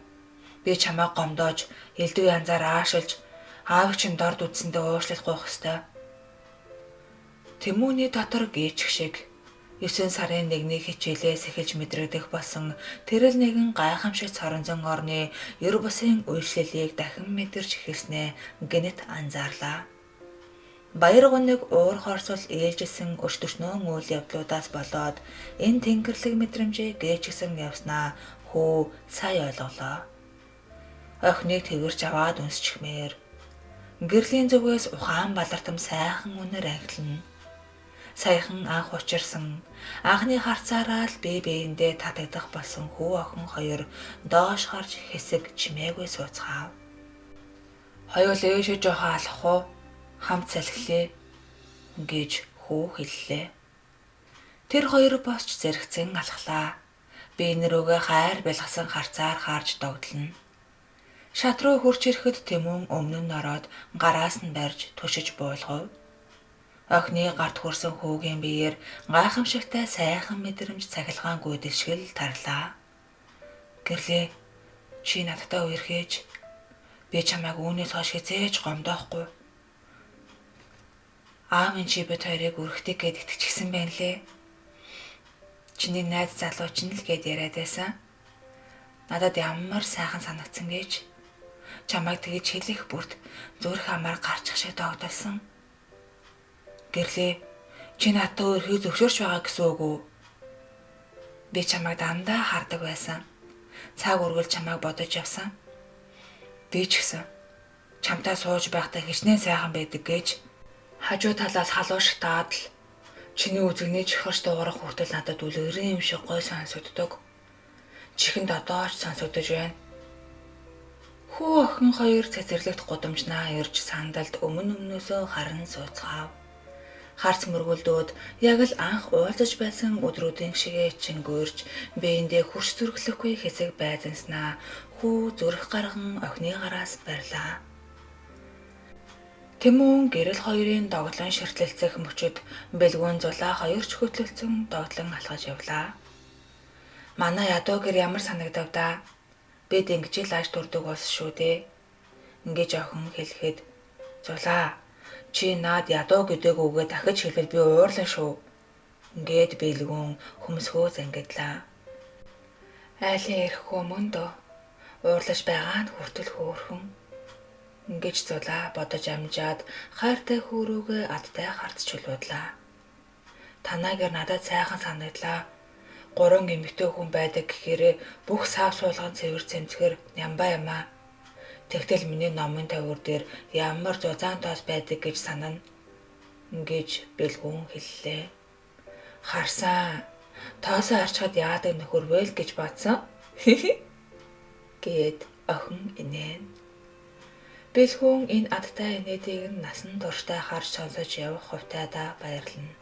Би чамайг гомдоож элдв янзаар аашилж аавч нь дорд үдсэндээ уушлахгүй хөстэй. Тэмүний дотор гээчих шиг 9 сарын 1-ний хичээлээс эхэлж мэдрэгдэх болсон тэрэл нэгэн гайхамшиг цоронзон орны ер бусын үйлчлэлийг дахин мэдэрч эхэлснээ гэнэт анзаарлаа. Баяр гуниг уур хорсол ээлжилсэн өчтөрчнөн үйл явдлуудаас болоод энэ тэнгэрлэг мэдрэмжийг гээчгсэн явснаа хүү сайн ойлголоо. Охиныг тэрч аваад үнсчихмээр гэрлийн зүгээс ухаан балартам сайхан үнэр ангилна. Саяхан анх учирсан анхны харцаараа л бие биендээ татагдах болсон хүү охин хоёр доош гарч хэсэг чимээгүй сууцгаав. Хоёул ээшээ жоохон алах уу? Хамт салхилээ гэж хүү хэллээ. Тэр хоёр босч зэрэгцэн алхлаа. Биенэр рүүгээ хайр бэлгсэн харцаар харж догдлно. Шат руу хурч ирэхэд Тэмүн өмнө нь ороод гараас нь барьж түшиж буулгав. Охины гарт хүрсэн хүүгийн биеэр гайхамшигтай сайхан мэдрэмж цахилгаангүй дэлшгэл тарлаа. Гэрлээ чи надтай үерхээж би чамайг үүнээс хойш хизээж гомдоохгүй. Аав минь чи бид хоёрыг үргэлжлэх гээд итгэчихсэн байна лээ. Чиний найз залуу ч л гээд яриад байсан. Надад ямар сайхан санагдсан гэж. Чамайг тэгж хэлэх бүрт зүрх хамаар гарчих шиг догдолсон. Гэрлээ чи надтай өөрхийг зөвшөөрч байгаа гэсэн үг үү? Би чамайг дандаа хардаг байсан. Цаг үргэлж чамайг бодож явсан. Би ч гэсэн чамтай сууж байхдаа хичнээн сайхан байдаг гэж хажуу талаас халуун шатаад л чиний үзэгний чихэрч дуугарах хүртэл надад үлгэрийн юм шиг гой сонсогддог. Чихэнд одоо ч сонсогдож байна. Хүү охин хоёр цэцэрлэгт гудамжнаа ирж сандалд өмнөөсөө харан сууцгаав. Харц мөргөлдөөд яг л анх уулзаж байсан өдрүүдийн шигээ чингүүрч биендээ хурц зүрхлэхгүй хэсэг байзанснаа хүү зүрх гарган охины гараас барьлаа. Тэмүүн гэрэл хоёрын доглон ширтлэлцэх мөчөд бэлгүүн зулаа хоёр ч хөтлөлцөн догтлон алхаж явлаа. Манай ядуу гэр ямар санагдав да? Бид ингэж л аж турдаг болсон шүү дээ. Ингэж охин хэлэхэд зулаа чи наад ядуу гэдээгүүгээ дахиж хэлбэл би уурлаа шүү. Ингээд бэлгүүн хөмсгөө зангидлаа. Айлын ирэхгүй мөн дөө. Уурлаж байгаа нь хүртэл хөөрхөн. Ингэж зулаа бодож амжаад хайртай хөөрөөгөө адтай харц чулуудлаа. Танаагаар надад сайхан санагдлаа. 3 эмэгтэй хүн байдаг гэхээр бүх сав суулган цэвэр цэмцгэр нямбаа юмаа. Тэгтэл миний номын тавир дээр ямар зузаан тоос байдаг гэж санана. Ингэж бэлгүүн хэллээ. Харсан. Тоосоо арчхад яадаг нөхөр вэ л гэж бодсон. Гэт охин инээн. Бэлгүүн энэ адтай инээдийг насан туршдаа харж сонсож явах хувьтайдаа баярлана.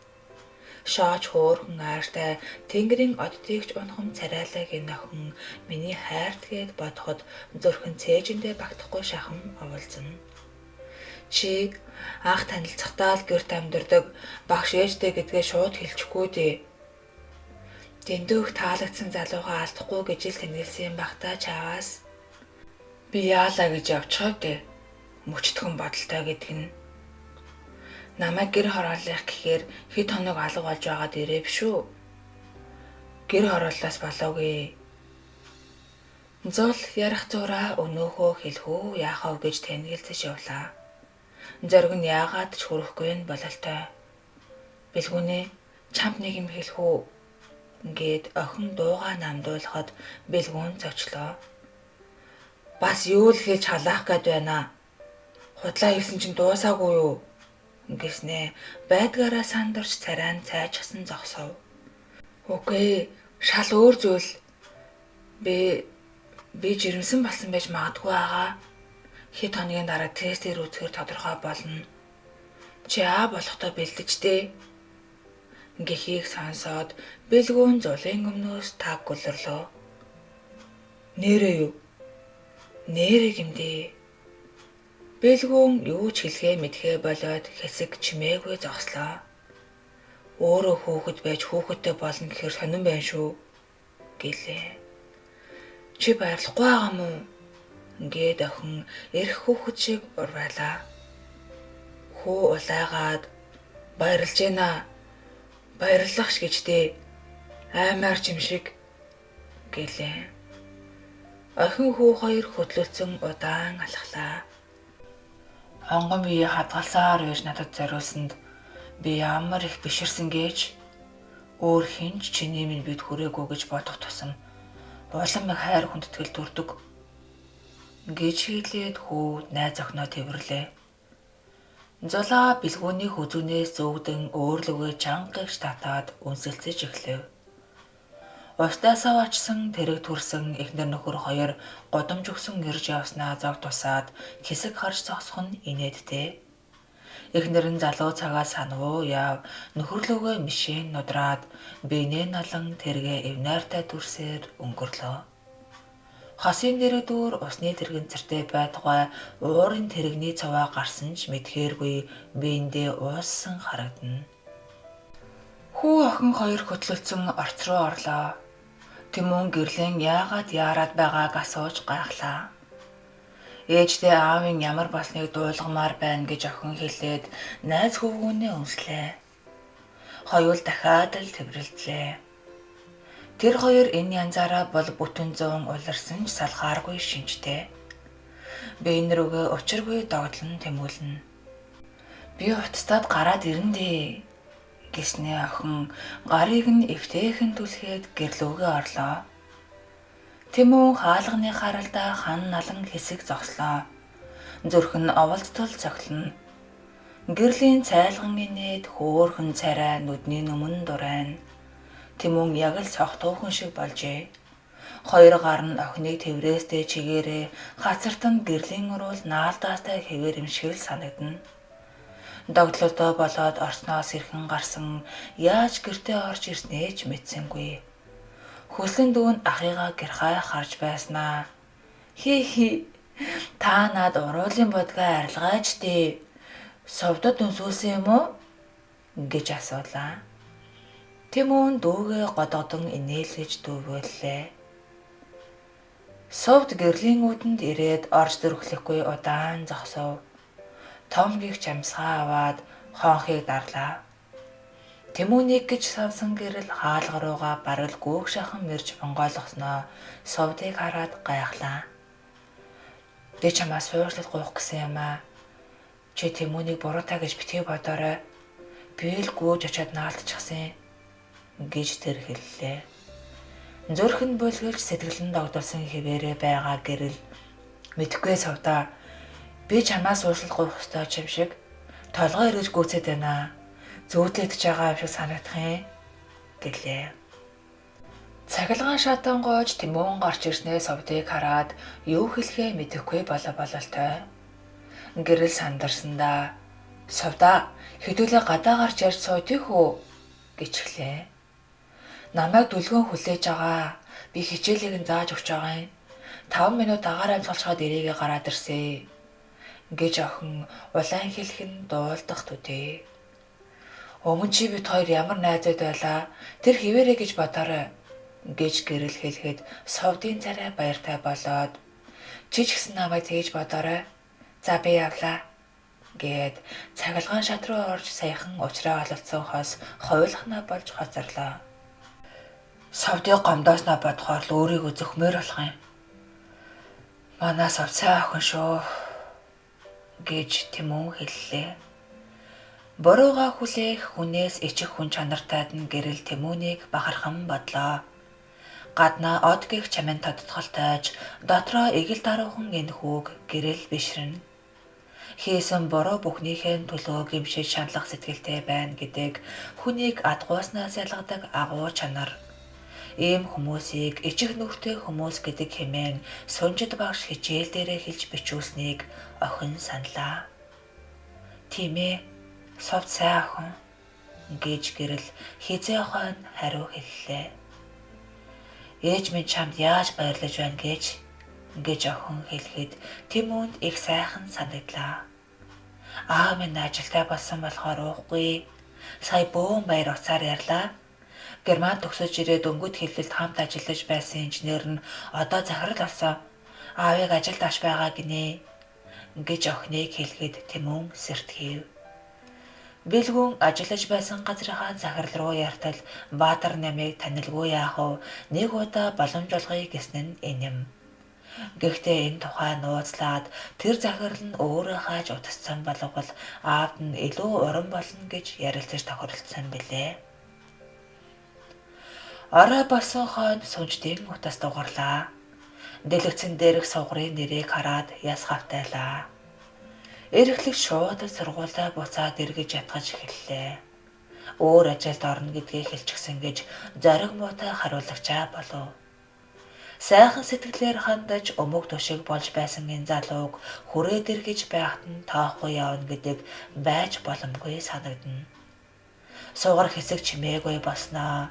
Шооч хөөрхөн ааштай тэнгэрийн оддыгч унахам царайлаг энэ охин миний хайрт гэд бодоход зүрхэн цээжиндээ багтахгүй шахам оволцоно. Чи анх танилцахдаа л гэрт амьдардаг багш ээжтэй гэдгээ шууд хэлчихгүй дээ. Дэндүүх таалагдсан залуугаа алдахгүй гэж л тэнэлсэн багтаа чааваас. Би яалаа гэж явчихав дээ. Мөчтгөн бодолтой гэдэг нь. Намайг гэр хорооллох гэхээр хэд хоног алга болж байгаад ирэв шүү. Гэр хорооллоос болоогүй. Зул ярих зураа өнөөхөө хэлхүү яахав гэж тэнэгэлзэж явлаа. Зориг нь яагаад ч хүрэхгүй нь бололтой. Бэлгүүнээ чамд нэг юм хэлэхүү. Ингээд охин дуугаа намдуулахад бэлгүүн зочлоо. Бас юу л хэлж халаах гээд байна. Худлаа хэлсэн чинь дуусаагүй юу? Ингэснэ байдгаараа сандарч царайн цайжсан зогсов. Окей, шал өөр зүйл. Би жирэмсэн болсон байж магадгүй байгаа. Хэд хоногийн дараа тестээр үзэхээр тодорхой болно. Чи болохдоо бэлдэж дээ. Гэхийг сонсоод бэлгүүн зулын өмнөөс таг гөлөрлөө. Нэрээ юу? Нэрээ гэмдээ. Бэлгүүн юу ч хэлхээ мэдхээ болоод хэсэг чимээгүй зогслоо. Өөрөө хүүхэд байж хүүхэдтэй болно гэхээр сонирн байна шүү гэлээ. Чи баярлахгүй байгаа мó? Ингээд охин эрх хүүхэд шиг урвайлаа. Хүү улайгаад баярлж байна. Баярлах ш гэжтэй. Аймаар ч юм шиг гэлээ. Охин хүү хоёр хөдлөлцөн удаан алхлаа. Хонгон бие хадгалсаар байж надад зориулсанд би ямар их биширсэн гэж өөр хинч чиний минь бид хүрээгүй гэж бодох тусам улам их хайр хүндэтгэл төрдөг. Гэж хэлээд хүү найз охиноо тэрвэрлээ. Зулаа бэлгүүний хүзүүнээс зөөгдөн өөрлөгөө чангагч татаад үнсэлцэж эхлэв. Устаасаа очсон тэрэг түрсэн эхнэр нөхөр хоёр годомж өгсөн ирж явснаа зог тусаад хэсэг харж зогсох нь инээдтэй. Эхнэр нь залуу цагаас санавуу яв нөхөрлөгөө мишэн нудраад бинээ налан тэргээ эвнайртай дүрсээр өнгөрлөө. Хасын дэрэгдүүр усны тэрэгцэртэй байтугай уурын тэрэгний цаваа гарсан ч мэдхээргүй биендээ ууссан харагдана. Хүү охин хоёр хөтлөлцөн орц руу орлоо. Тэмүүн гэрлэн яагаад яарад байгааг асууж гайхлаа. Ээждээ аавын ямар болсныг дуулгамаар байна гэж охин хэлээд найз хөвгүүнээ өмслээ. Хоёул дахиад л тэврэлдлээ. Тэр хоёр энэ янзаараа бол бүтэн 100 улирсан ч салхааргүй шинжтэй. Биен рүүгээ учиргүй догдлон тэмүүлнэ. Би утастад гараад ирэндээ гэснээ охин гарыг нь эвтэйхэн түлхээд гэрлүүгээ орлоо. Тэмүүн хаалганы харалдаа хан налан хэсэг зогслоо. Зүрх нь оволдтол цохилно. Гэрлийн цайлган инээд хөөхөн царай нүдний нүмэн дурайна. Тэмүн яг л цогтуухан шиг болжээ. Хоёр гар нь охиныг тэврээстэй чигээрээ хацарт нь гэрлийн уруул наалдаастай хэвээр юм шиг л санагдана. Догтлолтой болоод орсноос ирхэн гарсан яаж гэртээ орж ирснээ ч мэдсэнгүй. Хүслэн дүүн ахыгаа гэрхай харж байснаа. Хи та над уруулын бодгаа арилгаач дээ. Совдод өнсүүлсэн юм уу? Гэж асуулаа. Тэмүн дүүгээ годогдон инээлгэж дүүвэллээ. Совд гэрлийн үүдэнд ирээд орж дөрөхлөхгүй удаан зогсов. Том гихч амсгаа аваад хонхыг дарлаа. Тэмүнийг гэж сансан гэрэл хаалгарууга бараг гүүг шахан мэрж онгойлгосноо совдыг хараад гайхлаа. Би чамаас суурьлал гуйх гэсэн юм аа. Чи Тэмүнийг буруутай гэж битгий бодоорой. Би л гүйж очиад наалтчихсан гэж тэр хэллээ. Зүрх нь бүлгэлж сэтгэл нь догдолсон хэвээрээ байгаа гэрэл мэдхгүй совдоо. Би чамаас суурьлал гуйх ёстой юм шиг толгой эргэж гүйцээд байна. Зүүдлэгдэж байгаа юм шиг санагдах юм гэлээ. Цахилгаан шатан гоож Тэмүн гарч ирснээ совдыг хараад юу хэлэхээ мэдэхгүй бололтой. Гэрэл сандарсандаа совдоо хэдүүлээ гадаа гарч ярьж суудъя хөө гэж хэлээ. Намайг дүлгөөн хүлээж байгаа. Би хичээлийг нь зааж өгч байгаа юм. 5 минут агаар амсгалчаад ирээгээ гараад ирсэн гэж охин улаан хэлэх нь дуулдах төдий. Өмнө чи бид хоёр ямар найзууд байлаа. Тэр хിവэрэ гэж бодоорой гэж гэрэл хэлэхэд совдын царай баяртай болоод чи ч гэсэн намайг тэгж бодоорой. За би явлаа гэд цахилгаан шат руу орж саяхан уучраа ололцсон хос ховлохноо болж хоцорлоо. Совдыг гомдоосноо бодохоор л өөрийгөө зөвхмөр болох юм. Манай сав цай охин шүү гэж Тэмүн хэллээ. Бурууга хүлээх хүнээс ичих хүн чанартайд нь гэрэл Тэмүнийг бахархан бодлоо. Гаднаа од гих чамин тодтголтойж дотроо эгэл даруухан энэ хүүг гэрэл бишрэн. Хийсэн буруу бүхнийхээ төлөө гимшиж шаналх сэтгэлтэй байна гэдэг хүнийг адгууснаас ялгадаг агуу чанар. Ийм хүмүүсийг ичих нүртэй хүмүүс гэдэг хэмээн сунжид багш хичээл дээрээ хэлж бичүүлснийг охин саналаа. Тийм ээ, сов цай охин гэж гэрэл хизээ хойно хариу хэллээ. Ээж минь чамд яаж баярлаж байна гэж охин хэлэхэд Тэмүнд их сайхан санагдлаа. Аав минь ажилтай болсон болохоор уухгүй. Сая бөөн баяр уцаар ярьлаа. Германд төгсөж ирээд өнгөт хэллэлд хамт ажиллаж байсан инженер нь одоо захирал болсон. Аавыг ажилд авч байгаа гинэ гэж охиныг хэлэхэд Тэмүн сэрт хийв. Бэлгүүн ажиллаж байсан газрынхаа захирал руу яртал Баатар намыг танилгүй яах вэ? Нэг удаа боломж олгоё гэсэн нь энэ юм. Гэхдээ энэ тухай нууцлаад тэр захирал нь өөрөө хааж утассан боловол аавд нь илүү уран болно гэж ярилцаж тохиролцсон билээ. Орой болсон хойно сүнждийн утас дугарлаа. Дэлгэцэн дээрх сугрын нэрийг хараад яс хавтайлаа. Эрхлэг шууд сургуулаа буцаад эргэж ятгаж эхэллээ. Өөр ажилд орно гэдгийг хэлчихсэн гэж зориг муутай хариулагчаа болов. Сайхан сэтгэлээр хандаж өмөг төшиг болж байсан энэ залууг хүрээд эргэж байхад нь тоохгүй явна гэдэг байж боломгүй санагдана. Сугар хэсэг чимээгүй босноо.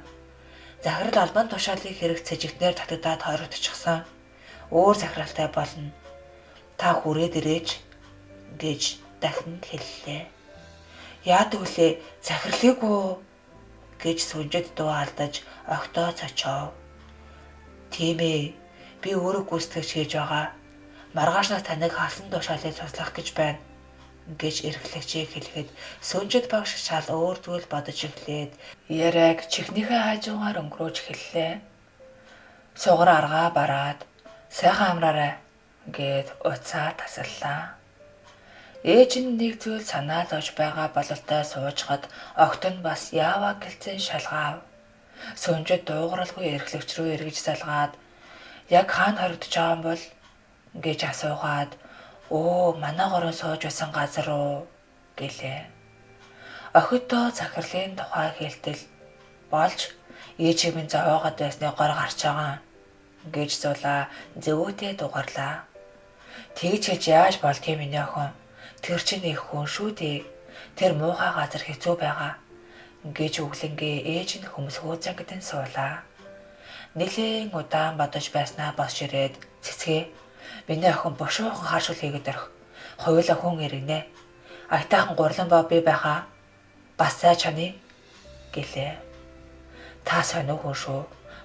Захирал албан тушаалыг хэрэг цэжигтнээр татагдаад хоригдчихсан. Өөр захиралтай болно. Та хүрээд ирээч гэж дахин хэллээ. Яадаг үлээ захирлыг үү гэж сүнжид дуу алдаж огтоо цочоо. Тийм ээ, би өөрөө гүйцэтгэж хийж байгаа. Маргаашнаас таныг халсан тушаалыг суслах гэж байна гэж эрхлэгчийг хэлэхэд сүнжид багш шал өөр зүйл бодож эхлээд яриаг чихнийхээ хажуугаар өнгөрөөж эхэллээ. Сугар аргаа бараад сайхан амраарай гэд уцаа тасаллаа. Ээж нь нэг зүйл санаал ож байгаа бололтой суужхад огт нь бас яаваа гэлцэн шалгаав. Сүнжид дуугаралгүй эрхлэгч рүү эргэж залгаад яг хаана хоригдож байгаа юм бол гэж асуугаад "Оо, манай горон сууж байсан газар уу?" гэлээ. Охидоо захирлын тухай хэлтэл болж ээжийг минь зовоогоод байсны гор гарч байгаа гэж зулаа зөвөөтэй дугаарлаа. "Тэгж хэлж яаж болдгийг миний охин? Тэр чинь их хүн шүү дээ. Тэр муухай газар хэцүү байгаа" гэж өглөнгийн ээж нь хөмсгөөцөнгөдөн суулаа. Нэлээн удаан бодож байснаа босч ирээд "Цэцгээ, миний охин бушуухан харшуул хийгээд орох. Хоёулаа хүн иргэнэ. Айтаахан гурлан боо би байхаа. Бас цай чаны" гэлээ. "Та сонио хүн шүү.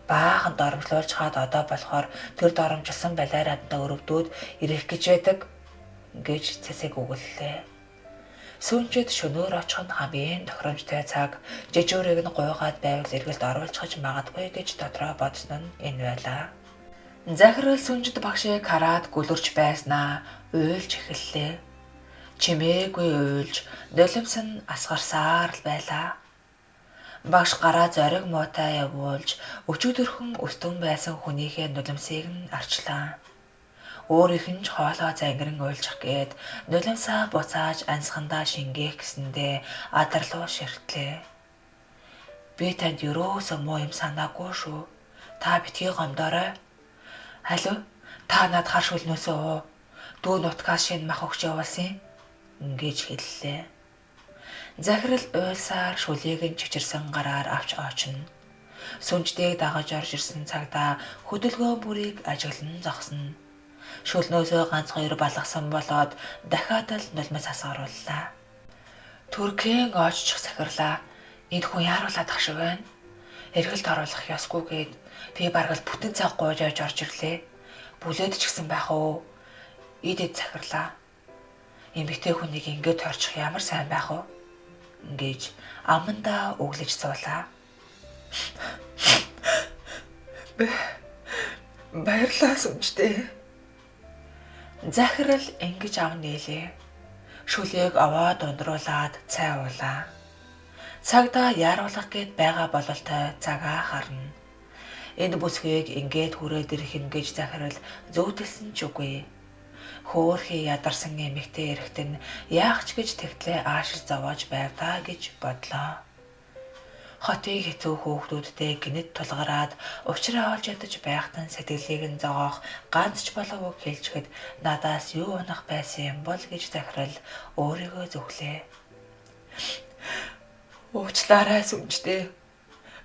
Баахан доромжлуулж хаад одоо болохоор тэр доромжилсан балайраадаа өрөвдөөд ирэх гэж байдаг" гэж цэцэг өгөллээ. Сүүнчид шөнөөр очих нь хамгийн тохиромжтой цаг, жижүүрийг нь гуйгаад байвал эргэлд оруулчихж магадгүй гэж дотроо бодсон нь энэ байлаа. Захирал сүүнчид багшийг хараад гүлэрч байснаа уйлж эхэллээ. Чимээгүй уйлж, нулимсан асгарсаар л байлаа. Багш гараа зориг муутай явуулж, өчигдөрхөн өстөн байсан хүнийхээ нулимсыг нь арчлаа. Өөрийнх нь ч хоолоо зангиран уйлчих гээд нулимсаа буцааж ансхандаа шингээх гэсэндээ адарлуу ширтлээ. "Би танд ерөөсөө муу юм санаагүй шүү. Та битгий гомдоорой. Халив, та над харш хөлнөөсөө уу. Дүү нутгаас шинэ мах өгч явуулсан" гэж хэллээ. Захирал уйлсаар шүлийг нь чичирсэн гараар авч очно. Сүнждийг дагаж орж ирсэн цагдаа хөдөлгөөн бүрийг ажиглан зогсно. Шүлнөөсөө ганц хоёр балгасан болоод дахиад л нулимс асгарууллаа. Түркийн оччих захирлаа. "Энд хүн яаруулаад ах шиг байна. Эргэлт оруулах ёсгүйгээд би бараг л бүтэн цаг гуйж явж орж ирлээ. Бүлээд ч гэсэн байх уу? Эд захирлаа. Эмэгтэй хүнийг ингээд торчих ямар сайн байх вэ?" гэж амандаа өглөж суулаа. "Баярлалаа сүнжтэй." Захирал ингэж ав нээлээ. Шүлээг овоо дундруулаад цай уулаа. Цагдаа яаруулах гээд байгаа бололтой цагаа харна. Энэ бүсгийг ингээд хүрээд ирэх юм гэж захирал зөөтөлсөн ч үгүй. Хөөхий ядарсан эмэгтэй эрэхт нь яах ч гэж тэгтлээ аашил зовоож байв та гэж бодлоо. Хотын хэцүү хүүхдүүдтэй гинэд тулгараад учраа олж ядаж байхтан сэтгэлийг нь зогоох ганц ч болов үг хэлчихэд надаас юу унах байсан юм бол гэж захирал өөрийгөө зөвхлээ. "Уучлаарай сүнжтэй.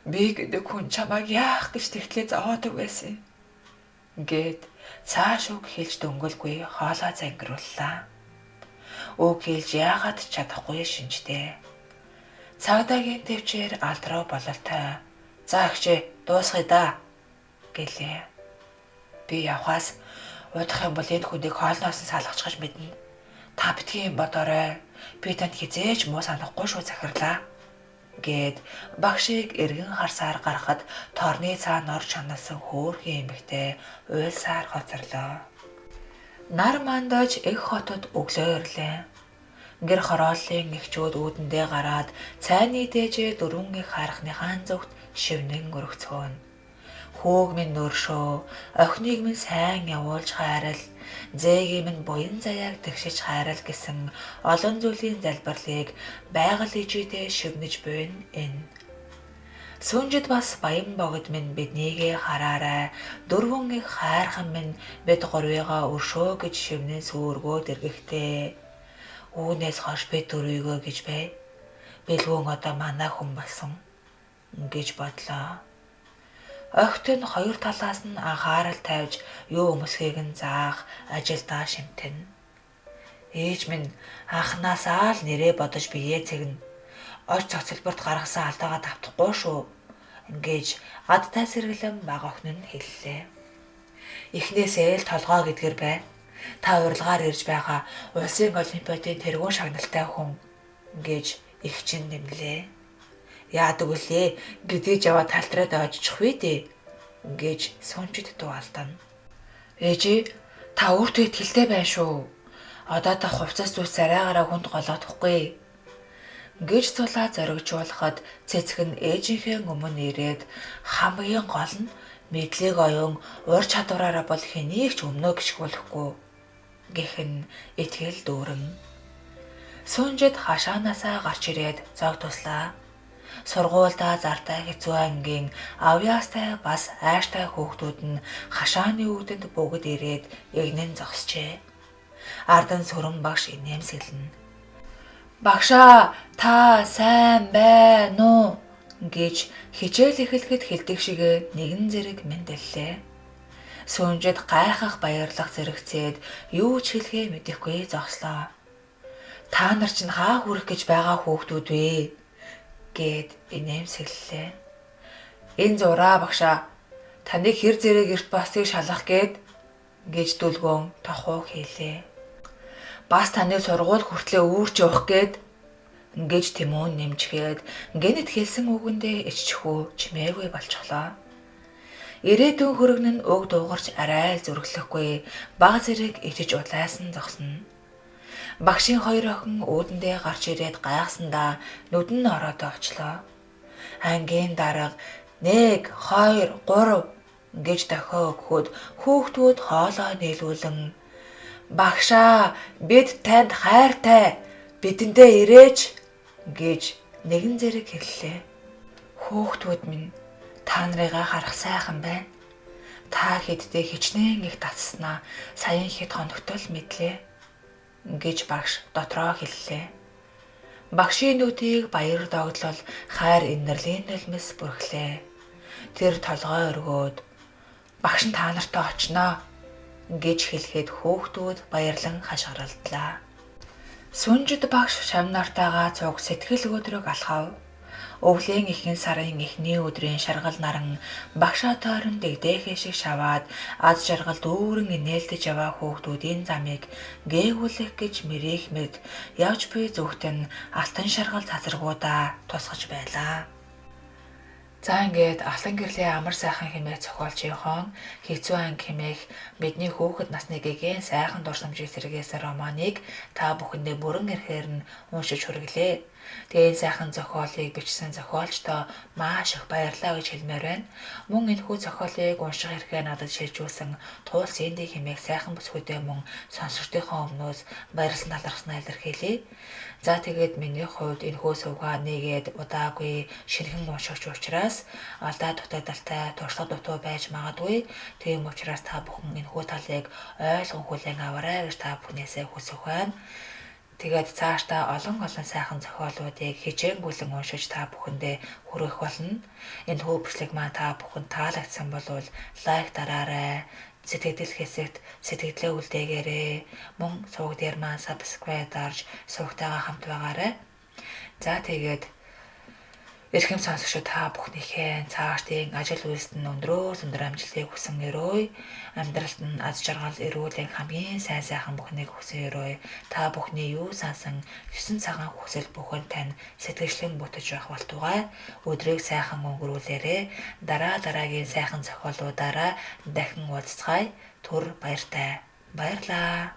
Би гэдэг хүн чамайг яах гэж тэгтлээ зовоодаг байсан" гэд цааш үг хэлж дөнгөлгүй хоолоо зангирууллаа. Үг хэлж яагаад ч чадахгүй шинжтэй. Цагдаагийн төвчээр алдруу бололтой. "За агчээ, дуусгая да" гэлээ. "Би явхаас удах юм бол энэ хүнийг хоолноос нь салгачгаж мэднэ. Та битгий юм бодоорой. Би танд хизээж муу санахгүй шүү захирлаа" гэд багшийг эргэн харсаар гарахад торны цаана орж шаналсан хөөрхөн эмэгтэй уйлсаар хоцорлоо. Нар мандаж эх хотод өглөө ирлээ. Гэр хорооллын эхчүүд үүдэндээ гараад цайны дээжээ дөрвөн их харахныхаа зүгт шивнэн өргөцгөөнө. "Хүүг минь нөршөө, охиныг минь сайн явуулж хайрал, зээгийн минь буян заяаг тэгшиж хайрал" гэсэн олон зүйлийн залбирлыг байгаль ижидээ шивнэж буйна энэ. Сүнжид бас баян богд минь биднийгээ хараарай, дөрвөн их хайрхан минь бид гурвыгаа өршөө гэж шивнэн сүргөөд эргэхдээ. Үүнээс хойш бид дөрвийгөө гэж бай. Бэлгүүн одоо манай хүн болсон гэж бодлоо. Огт нь хоёр талаас нь анхаарал тавьж юу өмсхийг нь заах ажилдаа шимтэн. Ээж минь анхнаасаа л нэрээ бодож биеэ цэгнэ. Ож цоцолборт гаргасан алдаага давтахгүй шүү гэж гадтай сэргэлэн баг охин нь хэллээ. "Эхнээсээ л толгоо гэдгэр бай. Та урилгаар ирж байгаа улсын олимпиадын тэргуун шагналтай хүн" гэж их чин нэмлээ. "Яадаг үлээ гэдгийг яваа талтраад оччих вэ дээ" гэж сүнжид дуалдана. "Ээжээ, та өөртөө итгэлтэй байна шүү. Одоо та хувцас зүс царайгаараа хүнд голоодохгүй" гэж цулаа зоригжуулахад цэцэг нь ээжийнхээ өмнө ирээд хамгийн гол нь мэдлэг оюун ур чадвараараа бол хэнийг ч өмнөө гიშгүүлэхгүй гэх нь итгэл дүүрэн. Сүнжид хашаанаасаа гарч ирээд зог туслаа. Сургуульдаа зартай хэцүү ангийн авьяастай бас айштай хүүхдүүд нь хашааны үүдэнд бүгд ирээд игнэн зогсжээ. Ардан сүрэн багш инээмсэглэнэ. Багшаа, та сайн байна уу? Гэж хичээл эхлэхэд хэлдэг шигээ нэгэн зэрэг мэндэллээ. Сүнжид гайхах баярлах зэрэгцээд юу ч хэлэхээ мэдэхгүй зогслоо. Та нар чинь хаа хүрэх гэж байгаа хүүхдүүд вэ? Гэд инээмсэглэлээ. Энэ зураа багшаа, таныг хэр зэрэг эрт босыг шалгах гэж дүлгөөн тохуу хийлээ. Бас таны сургууль хүртлээ үүрч явах гэж Тимон нэмжгээд гэнэт хэлсэн үгэндээ иччихүү чимээгүй болчихлоо. Ирээдүйн хөргөн нь уг дуугарч арай зүрхлэхгүй баг зэрэг ичиж улайсан зогсно. Багшийн хоёр охин үүдэндээ гарч ирээд гайхсандаа нүд нь ороод очлоо. Ангийн дарга 1, 2, 3 гэж дохио өгөхөд хүүхдүүд хоолоо нийлүүлэн "Багшаа, бид танд хайртай, бидэндээ ирээч" гэж нэгэн зэрэг хэллээ. Хүүхдүүд минь, та нарыгаа харах сайхан байна. Та хэддээ хичнээн их татснаа саяхан хэд хоногт л мэдлээ гэж багш дотроо хэллээ. Багшийн нүдийг баяр догдлол хайр инэрлийн нулимс бүрхлээ. Тэр толгой өргөөд "Багш нь та нартай очноо" гэж хэлэхэд хүүхдүүд баярлан хашгиралдлаа. Сүнжид багш шамнартайгаа цуг сэтгэл өдрөг алхав. Өвлийн ихэнх сарын эхний өдрийн шаргал наран багшаа тойрон дэгдээхээ шиг шаваад аз жаргал дүүрэн инээлдэж яваа хүүхдүүдийн замыг гээгүүлэх гэж мэрээх мэд явж буй зүгтэн алтан шаргал цацрагуудаа тусгаж байлаа. За ингээд алтан гэрлийн амар сайхан хэмээх зохиолчийн хэцүү анги хэмээх бидний хүүхэд насны гэгээн сайхан дурсамжийг сэргээсэн романыг та бүхэндээ бүрэн эрхээр нь уншиж хүргэлээ. Тэгээ энэ сайхан зохиолыг бичсэн зохиолчдоо маш их баярлалаа гэж хэлмээр байна. Мөн энэ хүү зохиолыг унших хэрэгээ надад шилжүүлсэн Туул Сэнди хэмээх сайхан бүсгүйтэй мөн сонсогчдынхоо өмнөөс баярлан талархснаа илэрхийлье. За тэгээд миний хувьд энэ хүү сувгаа нэгээд удаагүй шинэхэн уншигч учраас алдаа дутагдaltaй туршлага дутуу байж магадгүй. Тийм учраас та бүхэн энэ хүү талыг ойлгон хүлээн аваарай гэж та бүхнээсээ хүсэх байна. Тэгээд цаашдаа олон сайхан зохиолуудыг хичээнгүйлэн уншиж та бүхэндээ хүргэх болно. Энэ хүү бичлэг маань та бүхэнд таалагдсан бол лайк дараарай. Сэтгэл хэсэгт сэтгэлээ үлдээгээрэй. Мөн суваг дээр маань subscribe дарж сувагтайгаа хамт байгаарай. За тэгээд эрхэм сонсогчид та бүхнийхээ цаашдын ажил үйлсэд нь өндрөөс өндөр амжилтыг хүсэн өрөөе. Амьдралд нь аз жаргал эрүүлийн хамгийн сайхан бүхнийг хүсэн өрөөе. Та бүхний юу сансан 9 цагаан хүсэл бүхэн тань сэтгэлчлэн бүтэж явах болтугай. Өдрийг сайхан өнгөрүүлээрэй. Дараагийн сайхан зохиолуудаараа дахин уулзцгаая. Түр баяртай. Баярлаа.